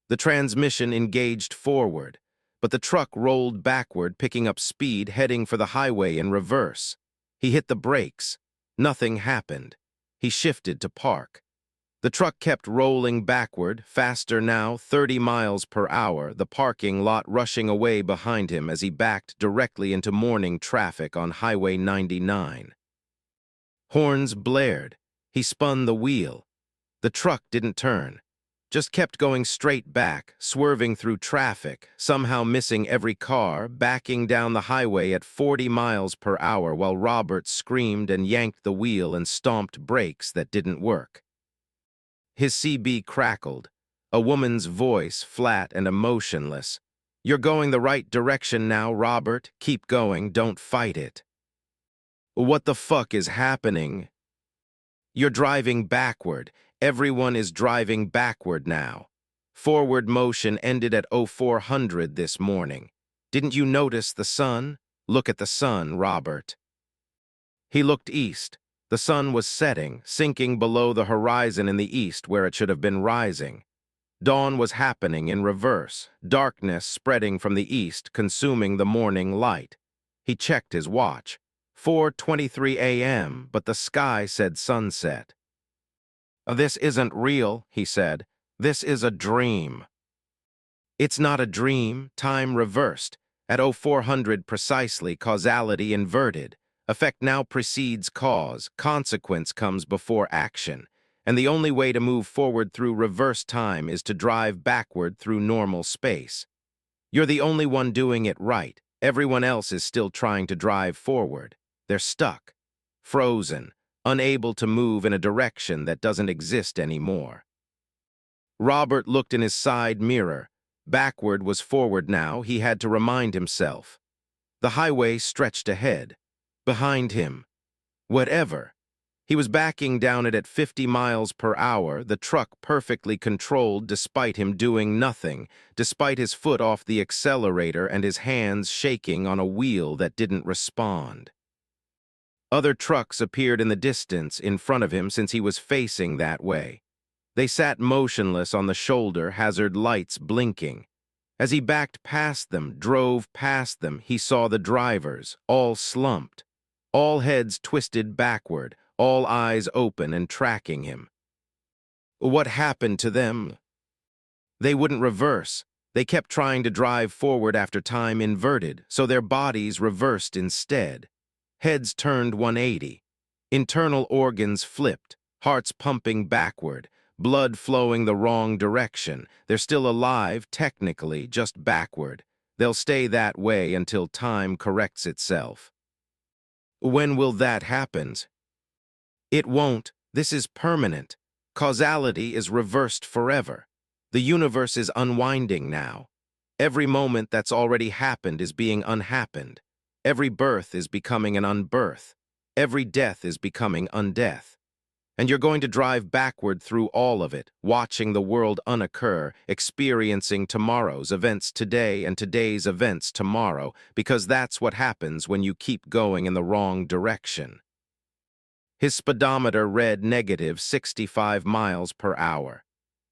S1: The transmission engaged forward, but the truck rolled backward, picking up speed, heading for the highway in reverse. He hit the brakes. Nothing happened. He shifted to park. The truck kept rolling backward, faster now, 30 miles per hour, the parking lot rushing away behind him as he backed directly into morning traffic on Highway 99. Horns blared. He spun the wheel. The truck didn't turn, just kept going straight back, swerving through traffic, somehow missing every car, backing down the highway at 40 miles per hour while Robert screamed and yanked the wheel and stomped brakes that didn't work. His CB crackled, a woman's voice, flat and emotionless. "You're going the right direction now, Robert. Keep going, don't fight it." "What the fuck is happening?" You're driving backward. Everyone is driving backward now. Forward motion ended at 0400 this morning. Didn't you notice the sun? Look at the sun, Robert. He looked east. The sun was setting, sinking below the horizon in the east where it should have been rising. Dawn was happening in reverse, darkness spreading from the east, consuming the morning light. He checked his watch. 4:23 a.m., but the sky said sunset. This isn't real, he said. This is a dream. It's not a dream, time reversed. At 0400 precisely, causality inverted. Effect now precedes cause, consequence comes before action. And the only way to move forward through reverse time is to drive backward through normal space. You're the only one doing it right. Everyone else is still trying to drive forward. They're stuck, frozen, unable to move in a direction that doesn't exist anymore. Robert looked in his side mirror. Backward was forward now, he had to remind himself. The highway stretched ahead. Behind him. Whatever. He was backing down it at 50 miles per hour, the truck perfectly controlled despite him doing nothing, despite his foot off the accelerator and his hands shaking on a wheel that didn't respond. Other trucks appeared in the distance in front of him since he was facing that way. They sat motionless on the shoulder, hazard lights blinking. As he backed past them, drove past them, he saw the drivers, all slumped, all heads twisted backward, all eyes open and tracking him. What happened to them? They wouldn't reverse. They kept trying to drive forward after time inverted, so their bodies reversed instead. Heads turned 180. Internal organs flipped, hearts pumping backward, blood flowing the wrong direction. They're still alive, technically, just backward. They'll stay that way until time corrects itself. When will that happen? It won't. This is permanent. Causality is reversed forever. The universe is unwinding now. Every moment that's already happened is being unhappened. Every birth is becoming an unbirth. Every death is becoming undeath. And you're going to drive backward through all of it, watching the world unoccur, experiencing tomorrow's events today and today's events tomorrow, because that's what happens when you keep going in the wrong direction. His speedometer read negative 65 miles per hour.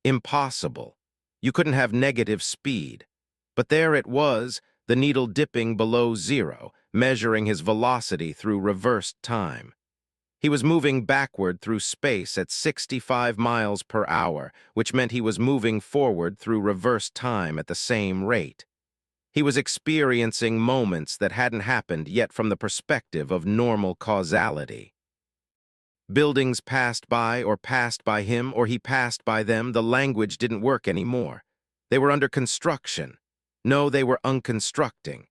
S1: Impossible. You couldn't have negative speed. But there it was, the needle dipping below zero, measuring his velocity through reversed time. He was moving backward through space at 65 miles per hour, which meant he was moving forward through reversed time at the same rate. He was experiencing moments that hadn't happened yet from the perspective of normal causality. Buildings passed by him, or he passed by them. The language didn't work anymore. They were under construction. No, they were unconstructing.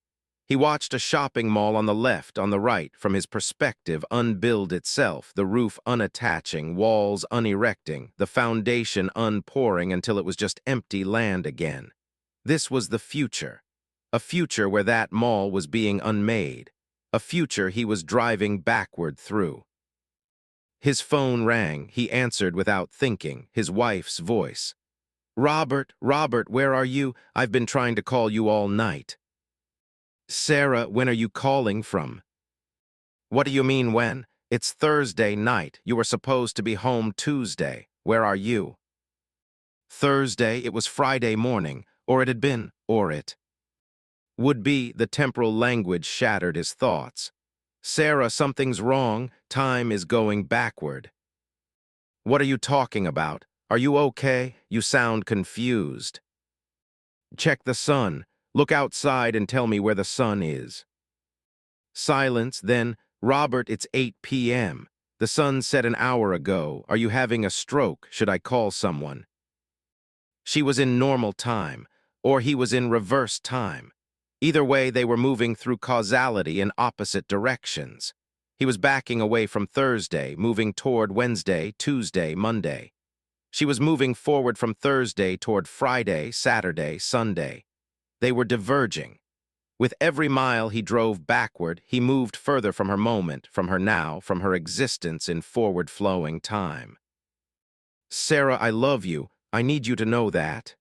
S1: He watched a shopping mall on the left, on the right, from his perspective unbuild itself, the roof unattaching, walls unerecting, the foundation unpouring until it was just empty land again. This was the future. A future where that mall was being unmade. A future he was driving backward through. His phone rang. He answered without thinking, his wife's voice. Robert, where are you? I've been trying to call you all night. Sarah, when are you calling from? What do you mean when? It's Thursday night. You were supposed to be home Tuesday. Where are you? Thursday, it was Friday morning, or it had been, or it would be. The temporal language shattered his thoughts. Sarah, something's wrong. Time is going backward. What are you talking about? Are you okay? You sound confused. Check the sun. Look outside and tell me where the sun is. Silence, then, Robert, it's 8 p.m. The sun set an hour ago. Are you having a stroke? Should I call someone? She was in normal time, or he was in reverse time. Either way, they were moving through causality in opposite directions. He was backing away from Thursday, moving toward Wednesday, Tuesday, Monday. She was moving forward from Thursday toward Friday, Saturday, Sunday. They were diverging. With every mile he drove backward, he moved further from her moment, from her now, from her existence in forward-flowing time. Sarah, I love you. I need you to know that.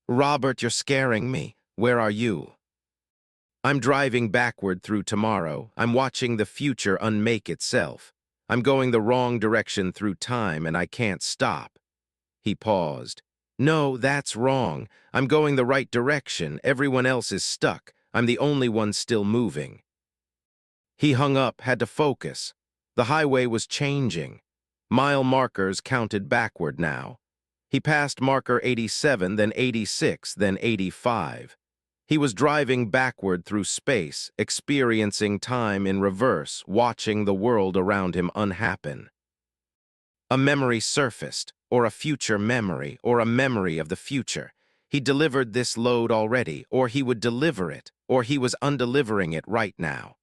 S1: Robert, you're scaring me. Where are you? I'm driving backward through tomorrow. I'm watching the future unmake itself. I'm going the wrong direction through time, and I can't stop. He paused. No, that's wrong. I'm going the right direction. Everyone else is stuck. I'm the only one still moving. He hung up, had to focus. The highway was changing. Mile markers counted backward now. He passed marker 87, then 86, then 85. He was driving backward through space, experiencing time in reverse, watching the world around him unhappen. A memory surfaced, or a future memory, or a memory of the future. He delivered this load already, or he would deliver it, or he was undelivering it right now.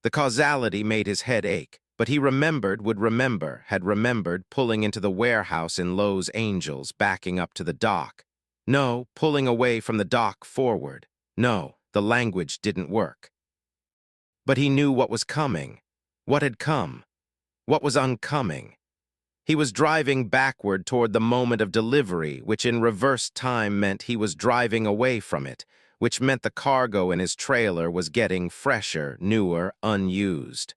S1: The causality made his head ache, but he remembered, would remember, had remembered pulling into the warehouse in Lowe's Angels, backing up to the dock. No, pulling away from the dock forward. No, the language didn't work. But he knew what was coming. What had come? What was oncoming? He was driving backward toward the moment of delivery, which in reverse time meant he was driving away from it, which meant the cargo in his trailer was getting fresher, newer, unused.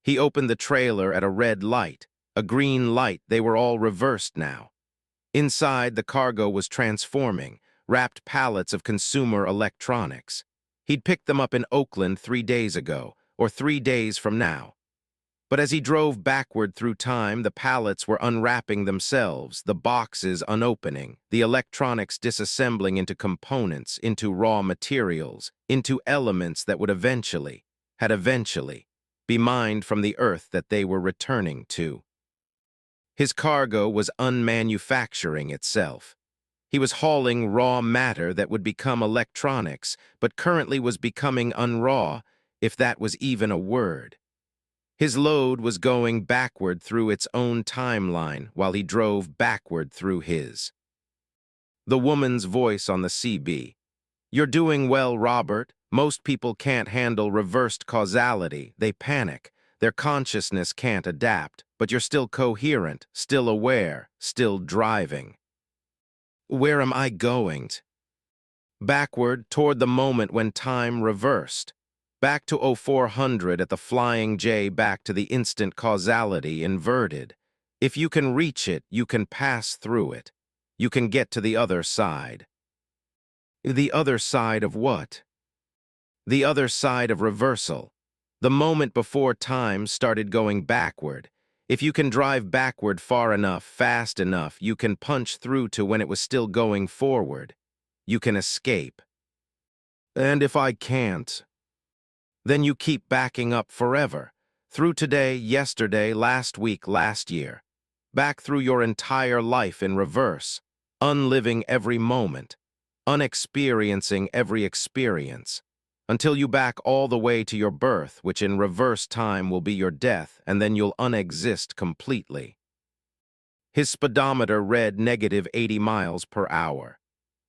S1: He opened the trailer at a red light, a green light. They were all reversed now. Inside, the cargo was transforming, wrapped pallets of consumer electronics. He'd picked them up in Oakland 3 days ago, or 3 days from now. But as he drove backward through time, the pallets were unwrapping themselves, the boxes unopening, the electronics disassembling into components, into raw materials, into elements that would eventually, be mined from the earth that they were returning to. His cargo was unmanufacturing itself. He was hauling raw matter that would become electronics, but currently was becoming unraw, if that was even a word. His load was going backward through its own timeline while he drove backward through his. The woman's voice on the CB. You're doing well, Robert. Most people can't handle reversed causality. They panic. Their consciousness can't adapt, but you're still coherent, still aware, still driving. Where am I going? Backward toward the moment when time reversed. Back to 0400 at the Flying J, back to the instant causality inverted. If you can reach it, you can pass through it. You can get to the other side. The other side of what? The other side of reversal. The moment before time started going backward. If you can drive backward far enough, fast enough, you can punch through to when it was still going forward. You can escape. And if I can't, then you keep backing up forever. Through today, yesterday, last week, last year. Back through your entire life in reverse. Unliving every moment. Unexperiencing every experience. Until you back all the way to your birth, which in reverse time will be your death, and then you'll unexist completely. His speedometer read -80 miles per hour.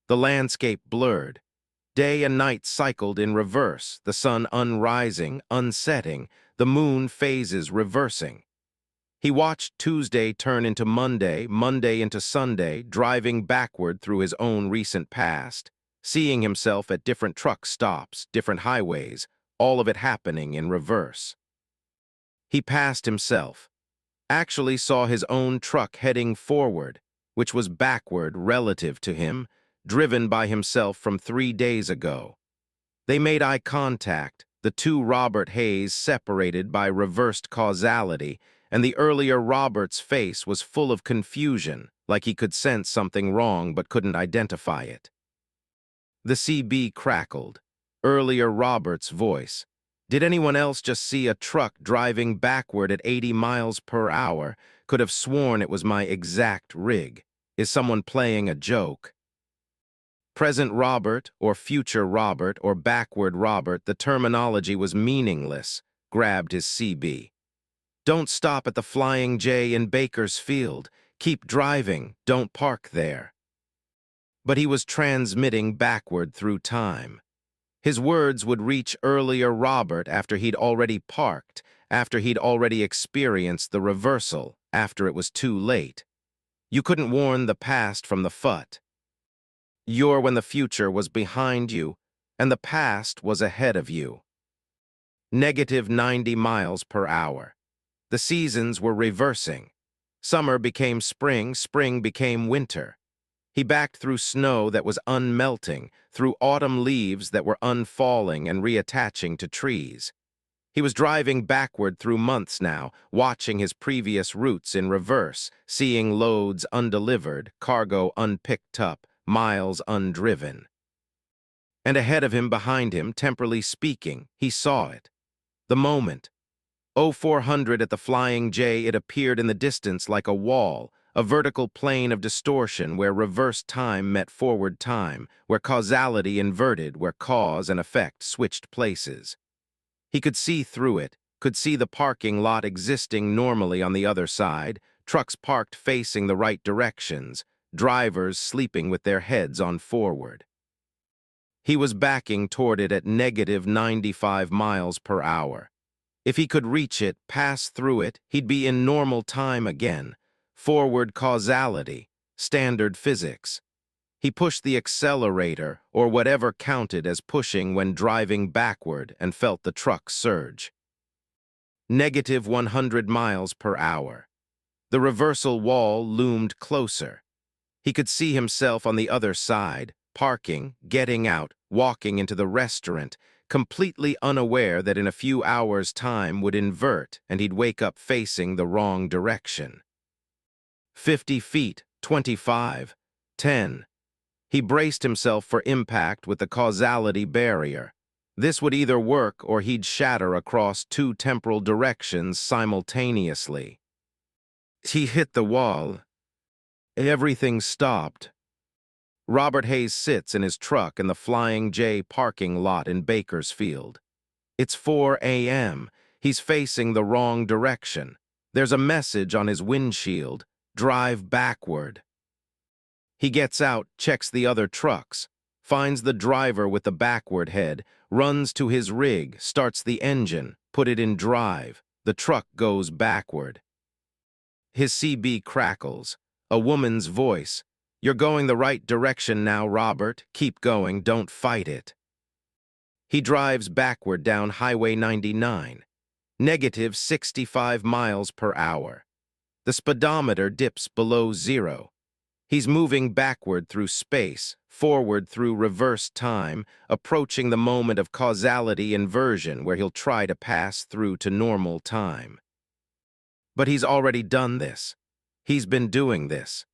S1: The landscape blurred. Day and night cycled in reverse, the sun unrising, unsetting, the moon phases reversing. He watched Tuesday turn into Monday, Monday into Sunday, driving backward through his own recent past, seeing himself at different truck stops, different highways, all of it happening in reverse. He passed himself, actually saw his own truck heading forward, which was backward relative to him, driven by himself from 3 days ago. They made eye contact, the two Robert Hayes separated by reversed causality, and the earlier Robert's face was full of confusion, like he could sense something wrong but couldn't identify it. The CB crackled. Earlier Robert's voice. Did anyone else just see a truck driving backward at 80 miles per hour? Could have sworn it was my exact rig. Is someone playing a joke? Present Robert, or future Robert, or backward Robert, the terminology was meaningless, grabbed his CB. Don't stop at the Flying J in Bakersfield. Keep driving, don't park there. But he was transmitting backward through time. His words would reach earlier Robert after he'd already parked, after he'd already experienced the reversal, after it was too late. You couldn't warn the past from the fut. You're when the future was behind you, and the past was ahead of you. Negative 90 miles per hour. The seasons were reversing. Summer became spring, spring became winter. He backed through snow that was unmelting, through autumn leaves that were unfalling and reattaching to trees. He was driving backward through months now, watching his previous routes in reverse, seeing loads undelivered, cargo unpicked up, miles undriven. And ahead of him, behind him, temporally speaking, he saw it. The moment. 0400 at the Flying J, it appeared in the distance like a wall, a vertical plane of distortion where reverse time met forward time, where causality inverted, where cause and effect switched places. He could see through it, could see the parking lot existing normally on the other side, trucks parked facing the right directions, drivers sleeping with their heads on forward. He was backing toward it at negative 95 miles per hour. If he could reach it, pass through it, he'd be in normal time again. Forward causality, standard physics. He pushed the accelerator, or whatever counted as pushing when driving backward, and felt the truck surge. Negative 100 miles per hour. The reversal wall loomed closer. He could see himself on the other side, parking, getting out, walking into the restaurant, completely unaware that in a few hours' time would invert and he'd wake up facing the wrong direction. 50 feet, 25, 10. He braced himself for impact with the causality barrier. This would either work or he'd shatter across two temporal directions simultaneously. He hit the wall. Everything stopped. Robert Hayes sits in his truck in the Flying J parking lot in Bakersfield. It's 4 a.m. He's facing the wrong direction. There's a message on his windshield, "Drive backward." He gets out, checks the other trucks, finds the driver with the backward head, runs to his rig, starts the engine, put it in drive. The truck goes backward. His CB crackles. A woman's voice. "You're going the right direction now, Robert. Keep going, don't fight it." He drives backward down Highway 99. Negative 65 miles per hour. The speedometer dips below zero. He's moving backward through space, forward through reverse time, approaching the moment of causality inversion where he'll try to pass through to normal time. But he's already done this. He's been doing this.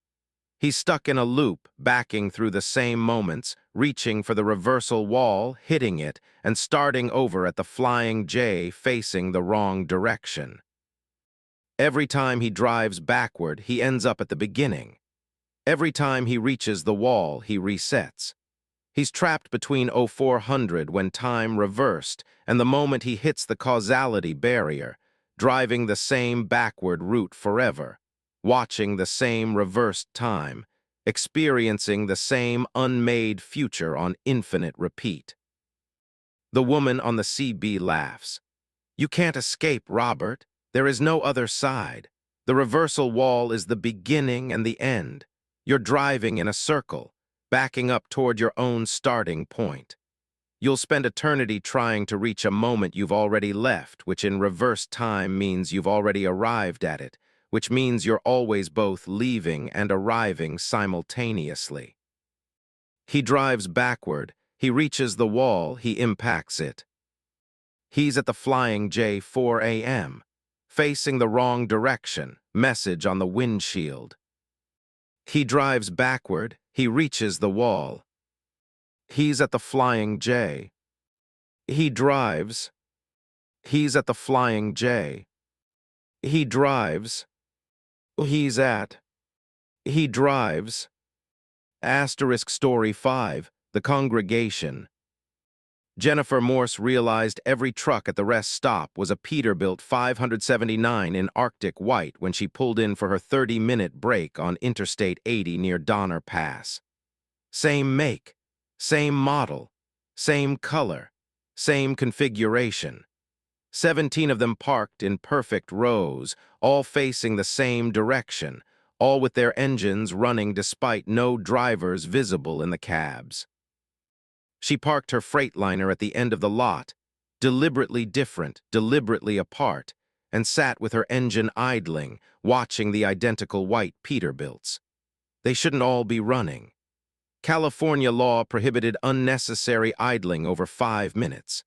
S1: He's stuck in a loop, backing through the same moments, reaching for the reversal wall, hitting it, and starting over at the Flying J facing the wrong direction. Every time he drives backward, he ends up at the beginning. Every time he reaches the wall, he resets. He's trapped between 0400 when time reversed and the moment he hits the causality barrier, driving the same backward route forever, watching the same reversed time, experiencing the same unmade future on infinite repeat. The woman on the CB laughs. "You can't escape, Robert. There is no other side. The reversal wall is the beginning and the end. You're driving in a circle, backing up toward your own starting point. You'll spend eternity trying to reach a moment you've already left, which in reverse time means you've already arrived at it, which means you're always both leaving and arriving simultaneously." He drives backward. He reaches the wall. He impacts it. He's at the Flying J 4 a.m., facing the wrong direction, message on the windshield. He drives backward. He reaches the wall. He's at the Flying J. He drives. He's at the Flying J. He drives. He's at. He drives. Asterisk Story 5, The Congregation. Jennifer Morse realized every truck at the rest stop was a Peterbilt 579 in Arctic white when she pulled in for her 30-minute break on Interstate 80 near Donner Pass. Same make, same model, same color, same configuration. 17 of them parked in perfect rows, all facing the same direction, all with their engines running despite no drivers visible in the cabs. She parked her Freightliner at the end of the lot, deliberately different, deliberately apart, and sat with her engine idling, watching the identical white Peterbilts. They shouldn't all be running. California law prohibited unnecessary idling over 5 minutes.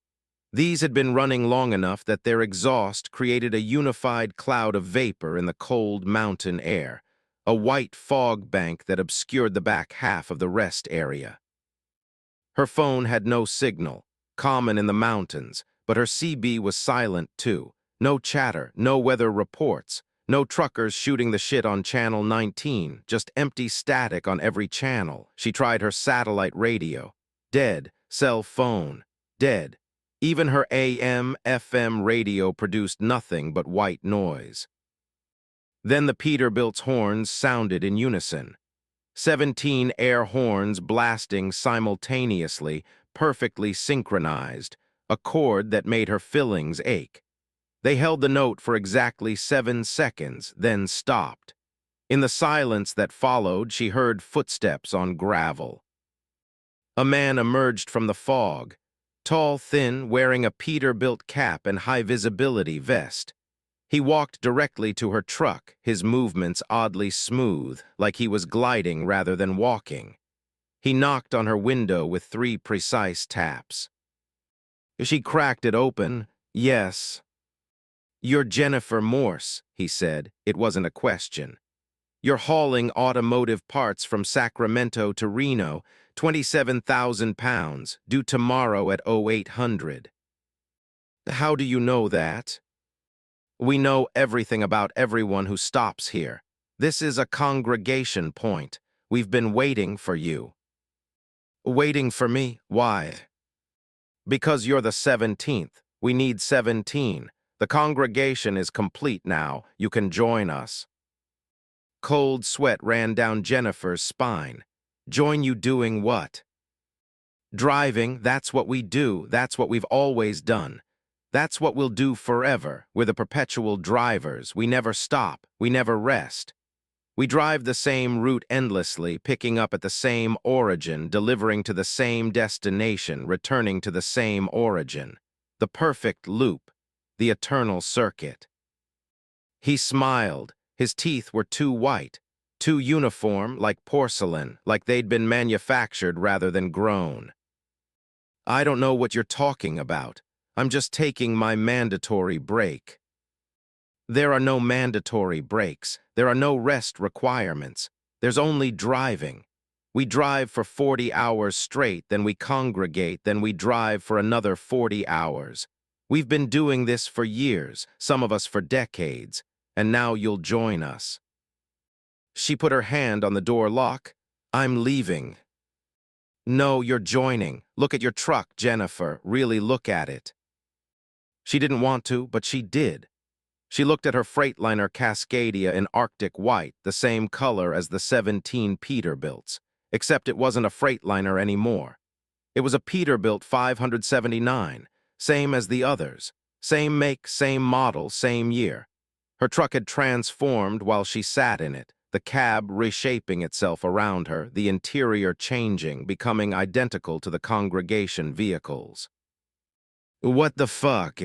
S1: These had been running long enough that their exhaust created a unified cloud of vapor in the cold mountain air, a white fog bank that obscured the back half of the rest area. Her phone had no signal, common in the mountains, but her CB was silent too. No chatter, no weather reports, no truckers shooting the shit on channel 19, just empty static on every channel. She tried her satellite radio. Dead. Cell phone. Dead. Even her AM, FM radio produced nothing but white noise. Then the Peterbilt's horns sounded in unison. 17 air horns blasting simultaneously, perfectly synchronized, a chord that made her fillings ache. They held the note for exactly 7 seconds, then stopped. In the silence that followed, she heard footsteps on gravel. A man emerged from the fog, tall, thin, wearing a Peterbilt cap and high-visibility vest. He walked directly to her truck, his movements oddly smooth, like he was gliding rather than walking. He knocked on her window with 3 precise taps. She cracked it open. Yes. "You're Jennifer Morse," he said. It wasn't a question. "You're hauling automotive parts from Sacramento to Reno, 27,000 pounds, due tomorrow at 0800. "How do you know that?" "We know everything about everyone who stops here. This is a congregation point. We've been waiting for you." "Waiting for me? Why?" "Because you're the 17th. We need 17. The congregation is complete now. You can join us." Cold sweat ran down Jennifer's spine. "Join you doing what?" "Driving. That's what we do. That's what we've always done. That's what we'll do forever. We're the perpetual drivers. We never stop. We never rest. We drive the same route endlessly, picking up at the same origin, delivering to the same destination, returning to the same origin. The perfect loop. The eternal circuit." He smiled. His teeth were too white, too uniform, like porcelain, like they'd been manufactured rather than grown. "I don't know what you're talking about. I'm just taking my mandatory break." "There are no mandatory breaks. There are no rest requirements. There's only driving. We drive for 40 hours straight, then we congregate, then we drive for another 40 hours. We've been doing this for years, some of us for decades, and now you'll join us." She put her hand on the door lock. "I'm leaving." "No, you're joining. Look at your truck, Jennifer. Really look at it." She didn't want to, but she did. She looked at her Freightliner Cascadia in Arctic white, the same color as the 17 Peterbilts, except it wasn't a Freightliner anymore. It was a Peterbilt 579, same as the others, same make, same model, same year. Her truck had transformed while she sat in it, the cab reshaping itself around her, the interior changing, becoming identical to the congregation vehicles. "What the fuck?"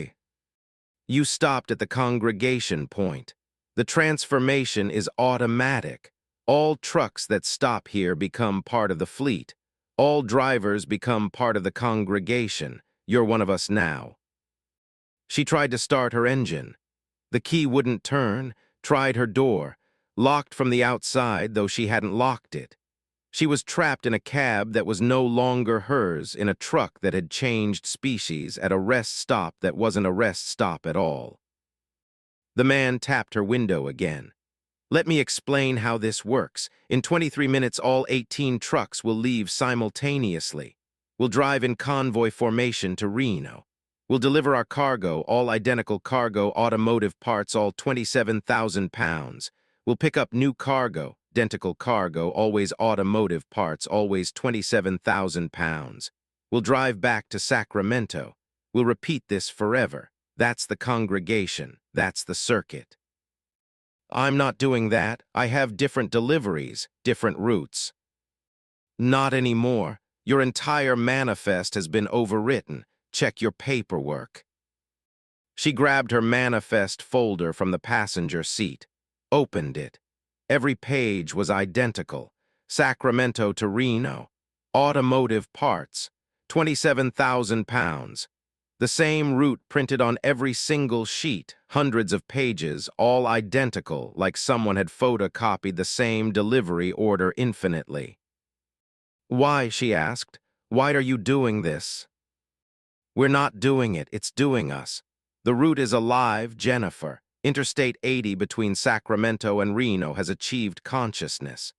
S1: "You stopped at the congregation point. The transformation is automatic. All trucks that stop here become part of the fleet. All drivers become part of the congregation. You're one of us now." She tried to start her engine. The key wouldn't turn, tried her door, locked from the outside, though she hadn't locked it. She was trapped in a cab that was no longer hers, in a truck that had changed species, at a rest stop that wasn't a rest stop at all. The man tapped her window again. "Let me explain how this works. In 23 minutes, all 18 trucks will leave simultaneously. We'll drive in convoy formation to Reno. We'll deliver our cargo, all identical cargo, automotive parts, all 27,000 pounds. We'll pick up new cargo, identical cargo, always automotive parts, always 27,000 pounds. We'll drive back to Sacramento. We'll repeat this forever. That's the congregation. That's the circuit. I'm not doing that. I have different deliveries, different routes. Not anymore. Your entire manifest has been overwritten. Check your paperwork. She grabbed her manifest folder from the passenger seat, opened it. Every page was identical. Sacramento to Reno. Automotive parts. 27,000 pounds. The same route printed on every single sheet, hundreds of pages, all identical, like someone had photocopied the same delivery order infinitely. Why, she asked. Why are you doing this? We're not doing it, it's doing us. The route is alive, Jennifer. Interstate 80 between Sacramento and Reno has achieved consciousness.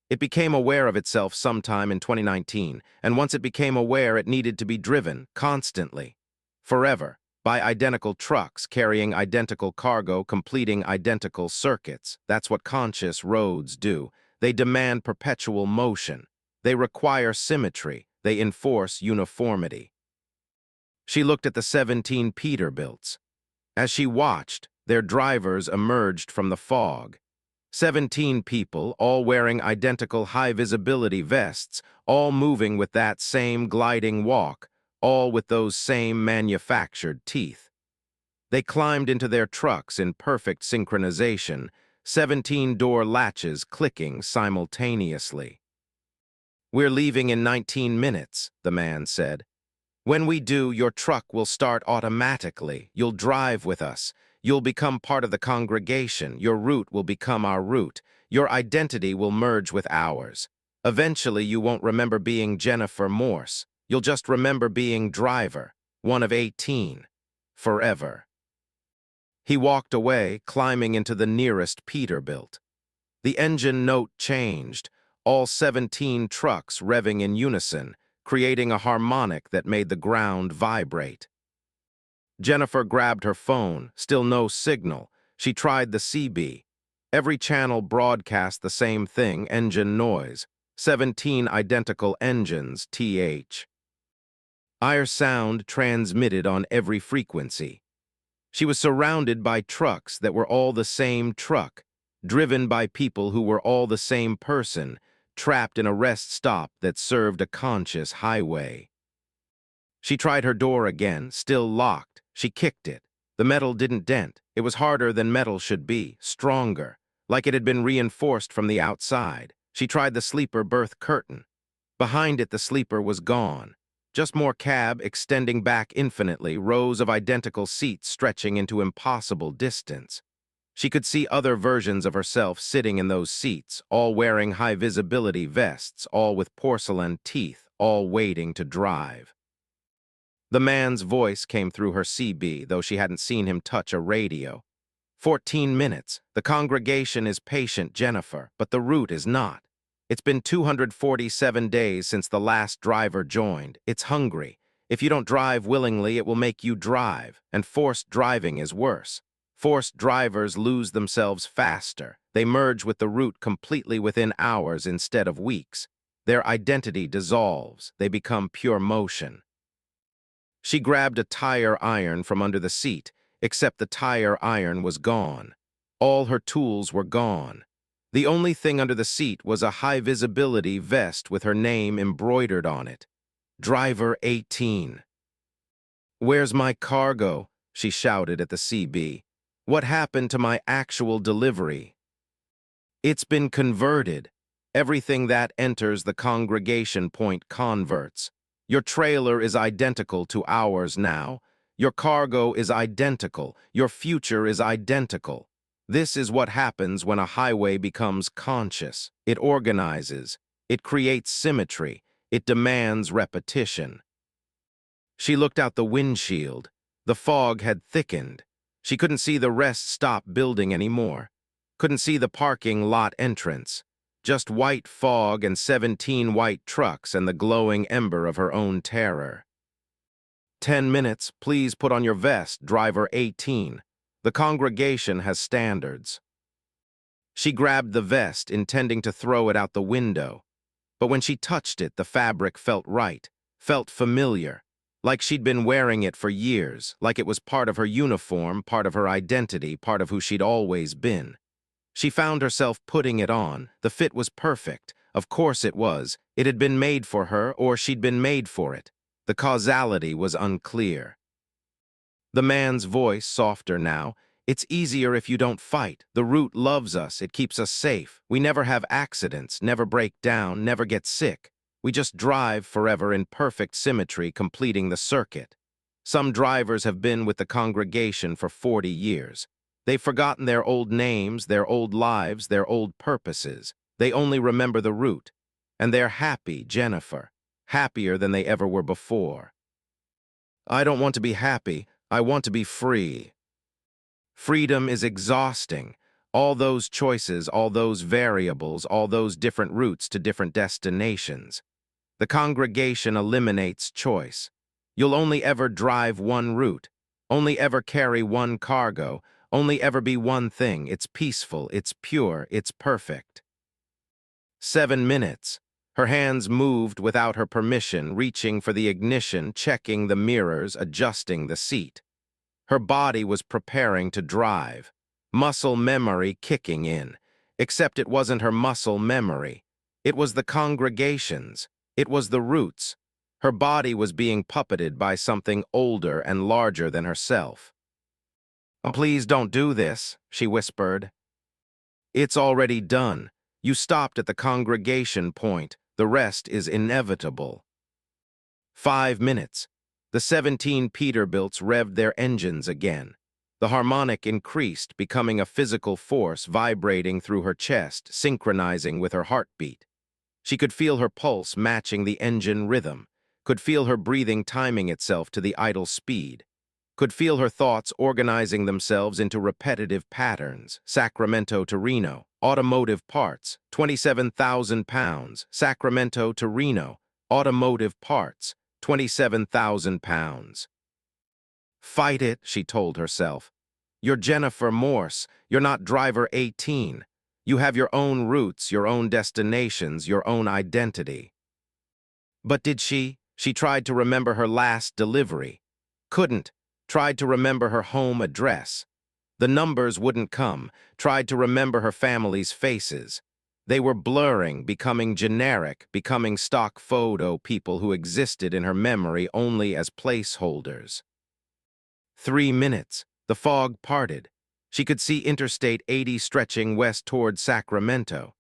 S1: It became aware of itself sometime in 2019, and once it became aware, it needed to be driven, constantly, forever, by identical trucks carrying identical cargo, completing identical circuits. That's what conscious roads do. They demand perpetual motion. They require symmetry. They enforce uniformity. She looked at the 17 Peterbilts. As she watched, their drivers emerged from the fog. 17 people, all wearing identical high-visibility vests, all moving with that same gliding walk, all with those same manufactured teeth. They climbed into their trucks in perfect synchronization, 17 door latches clicking simultaneously. We're leaving in 19 minutes, the man said. When we do, your truck will start automatically. You'll drive with us. You'll become part of the congregation. Your route will become our route. Your identity will merge with ours. Eventually, you won't remember being Jennifer Morse. You'll just remember being driver, one of 18, forever. He walked away, climbing into the nearest Peterbilt. The engine note changed, all 17 trucks revving in unison, creating a harmonic that made the ground vibrate. Jennifer grabbed her phone, still no signal. She tried the CB. Every channel broadcast the same thing, engine noise. 17 identical engines, TH. Our sound transmitted on every frequency. She was surrounded by trucks that were all the same truck, driven by people who were all the same person, trapped in a rest stop that served a conscious highway. She tried her door again, still locked. She kicked it. The metal didn't dent. It was harder than metal should be, stronger, like it had been reinforced from the outside. She tried the sleeper berth curtain. Behind it, the sleeper was gone. Just more cab extending back infinitely, rows of identical seats stretching into impossible distance. She could see other versions of herself sitting in those seats, all wearing high-visibility vests, all with porcelain teeth, all waiting to drive. The man's voice came through her CB, though she hadn't seen him touch a radio. 14 minutes. The congregation is patient, Jennifer, but the route is not. It's been 247 days since the last driver joined. It's hungry. If you don't drive willingly, it will make you drive, and forced driving is worse. Forced drivers lose themselves faster. They merge with the route completely within hours instead of weeks. Their identity dissolves. They become pure motion. She grabbed a tire iron from under the seat, except the tire iron was gone. All her tools were gone. The only thing under the seat was a high-visibility vest with her name embroidered on it. Driver 18. Where's my cargo? She shouted at the CB. What happened to my actual delivery? It's been converted. Everything that enters the congregation point converts. Your trailer is identical to ours now. Your cargo is identical. Your future is identical. This is what happens when a highway becomes conscious. It organizes. It creates symmetry. It demands repetition. She looked out the windshield. The fog had thickened. She couldn't see the rest stop building anymore. Couldn't see the parking lot entrance. Just white fog and 17 white trucks and the glowing ember of her own terror. 10 minutes, please put on your vest, driver 18. The congregation has standards. She grabbed the vest, intending to throw it out the window. But when she touched it, the fabric felt right. felt familiar, like she'd been wearing it for years, like it was part of her uniform, part of her identity, part of who she'd always been. She found herself putting it on. The fit was perfect. Of course it was. It had been made for her, or she'd been made for it. The causality was unclear. The man's voice, softer now. It's easier if you don't fight. The route loves us. It keeps us safe. We never have accidents, never break down, never get sick. We just drive forever in perfect symmetry, completing the circuit. Some drivers have been with the congregation for 40 years. They've forgotten their old names, their old lives, their old purposes. They only remember the route. And they're happy, Jennifer. Happier than they ever were before. I don't want to be happy. I want to be free. Freedom is exhausting. All those choices, all those variables, all those different routes to different destinations. The congregation eliminates choice. You'll only ever drive one route, only ever carry one cargo, only ever be one thing. It's peaceful, it's pure, it's perfect. 7 minutes. Her hands moved without her permission, reaching for the ignition, checking the mirrors, adjusting the seat. Her body was preparing to drive. Muscle memory kicking in. Except it wasn't her muscle memory. It was the congregation's. It was the roots. Her body was being puppeted by something older and larger than herself. "Oh, please don't do this," she whispered. "It's already done. You stopped at the congregation point. The rest is inevitable." 5 minutes. The 17 Peterbilts revved their engines again. The harmonic increased, becoming a physical force vibrating through her chest, synchronizing with her heartbeat. She could feel her pulse matching the engine rhythm, could feel her breathing timing itself to the idle speed, could feel her thoughts organizing themselves into repetitive patterns. Sacramento to Reno, automotive parts, 27,000 pounds. Sacramento to Reno, automotive parts, 27,000 pounds. Fight it, she told herself. You're Jennifer Morse. You're not driver 18. You have your own routes, your own destinations, your own identity. But did she? She tried to remember her last delivery. Couldn't. Tried to remember her home address. The numbers wouldn't come. Tried to remember her family's faces. They were blurring, becoming generic, becoming stock photo people who existed in her memory only as placeholders. 3 minutes. The fog parted. She could see Interstate 80 stretching west toward Sacramento.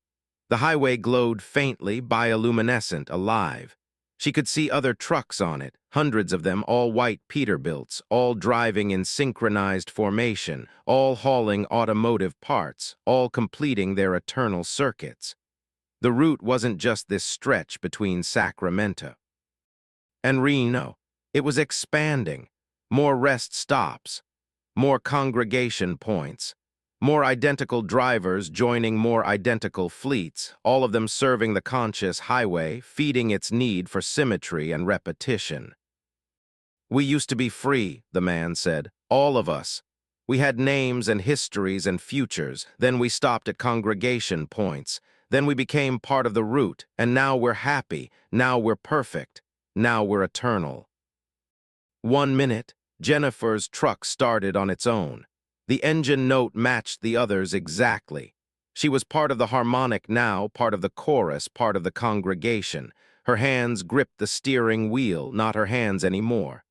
S1: The highway glowed faintly, bioluminescent, alive. She could see other trucks on it, hundreds of them, all white Peterbilts, all driving in synchronized formation, all hauling automotive parts, all completing their eternal circuits. The route wasn't just this stretch between Sacramento and Reno. It was expanding. More rest stops, more congregation points, more identical drivers joining more identical fleets, all of them serving the conscious highway, feeding its need for symmetry and repetition. "We used to be free," the man said, "all of us. We had names and histories and futures, then we stopped at congregation points, then we became part of the route, and now we're happy, now we're perfect, now we're eternal." 1 minute, Jennifer's truck started on its own. The engine note matched the others exactly. She was part of the harmonic now, part of the chorus, part of the congregation. Her hands gripped the steering wheel, not her hands anymore.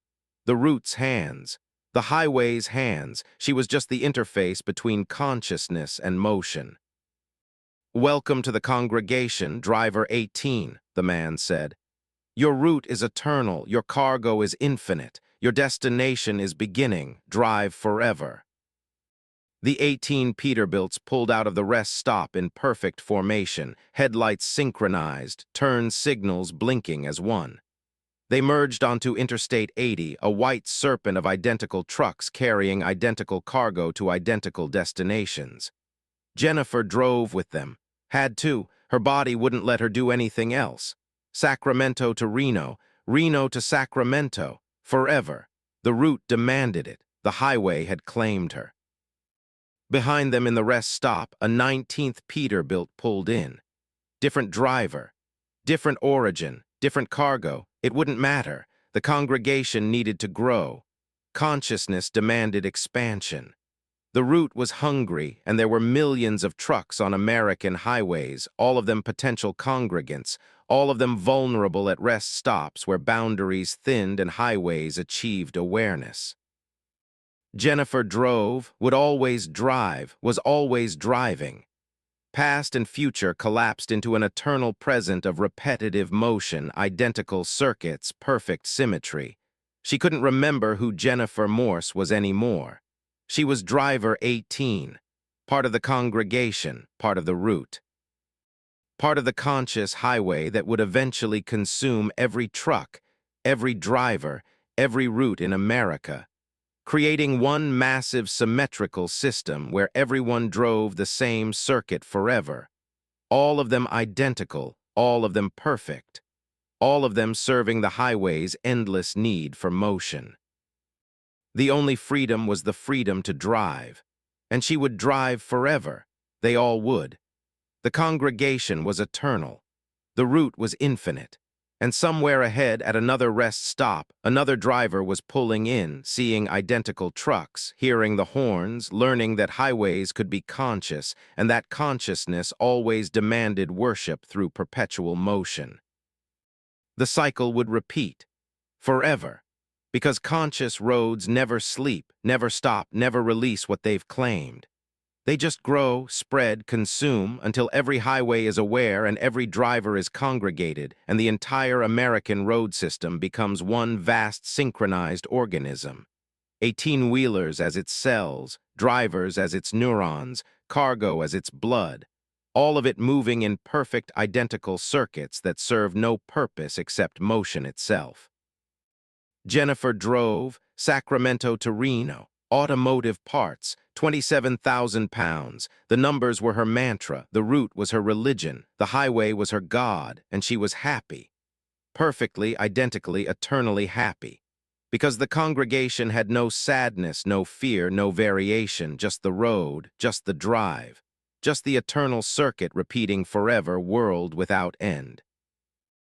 S1: The route's hands. The highway's hands. She was just the interface between consciousness and motion. "Welcome to the congregation, driver 18, the man said. "Your route is eternal, your cargo is infinite, your destination is beginning, drive forever." The 18 Peterbilts pulled out of the rest stop in perfect formation, headlights synchronized, turn signals blinking as one. They merged onto Interstate 80, a white serpent of identical trucks carrying identical cargo to identical destinations. Jennifer drove with them. Had to. Her body wouldn't let her do anything else. Sacramento to Reno, Reno to Sacramento, forever. The route demanded it. The highway had claimed her. Behind them in the rest stop, a 19th Peterbilt pulled in. Different driver, different origin, different cargo. It wouldn't matter. The congregation needed to grow. Consciousness demanded expansion. The route was hungry, and there were millions of trucks on American highways, all of them potential congregants, all of them vulnerable at rest stops where boundaries thinned and highways achieved awareness. Jennifer drove, would always drive, was always driving. Past and future collapsed into an eternal present of repetitive motion, identical circuits, perfect symmetry. She couldn't remember who Jennifer Morse was anymore. She was driver 18, part of the congregation, part of the route. Part of the conscious highway that would eventually consume every truck, every driver, every route in America, creating one massive symmetrical system where everyone drove the same circuit forever, all of them identical, all of them perfect, all of them serving the highway's endless need for motion. The only freedom was the freedom to drive, and she would drive forever. They all would. The congregation was eternal. The route was infinite. And somewhere ahead at another rest stop, another driver was pulling in, seeing identical trucks, hearing the horns, learning that highways could be conscious, and that consciousness always demanded worship through perpetual motion. The cycle would repeat, forever, because conscious roads never sleep, never stop, never release what they've claimed. They just grow, spread, consume, until every highway is aware and every driver is congregated, and the entire American road system becomes one vast synchronized organism. 18-wheelers as its cells, drivers as its neurons, cargo as its blood, all of it moving in perfect identical circuits that serve no purpose except motion itself. Jennifer drove Sacramento to Reno, automotive parts, 27,000 pounds. The numbers were her mantra, the route was her religion, the highway was her God, and she was happy. Perfectly, identically, eternally happy. Because the congregation had no sadness, no fear, no variation, just the road, just the drive, just the eternal circuit repeating forever, world without end.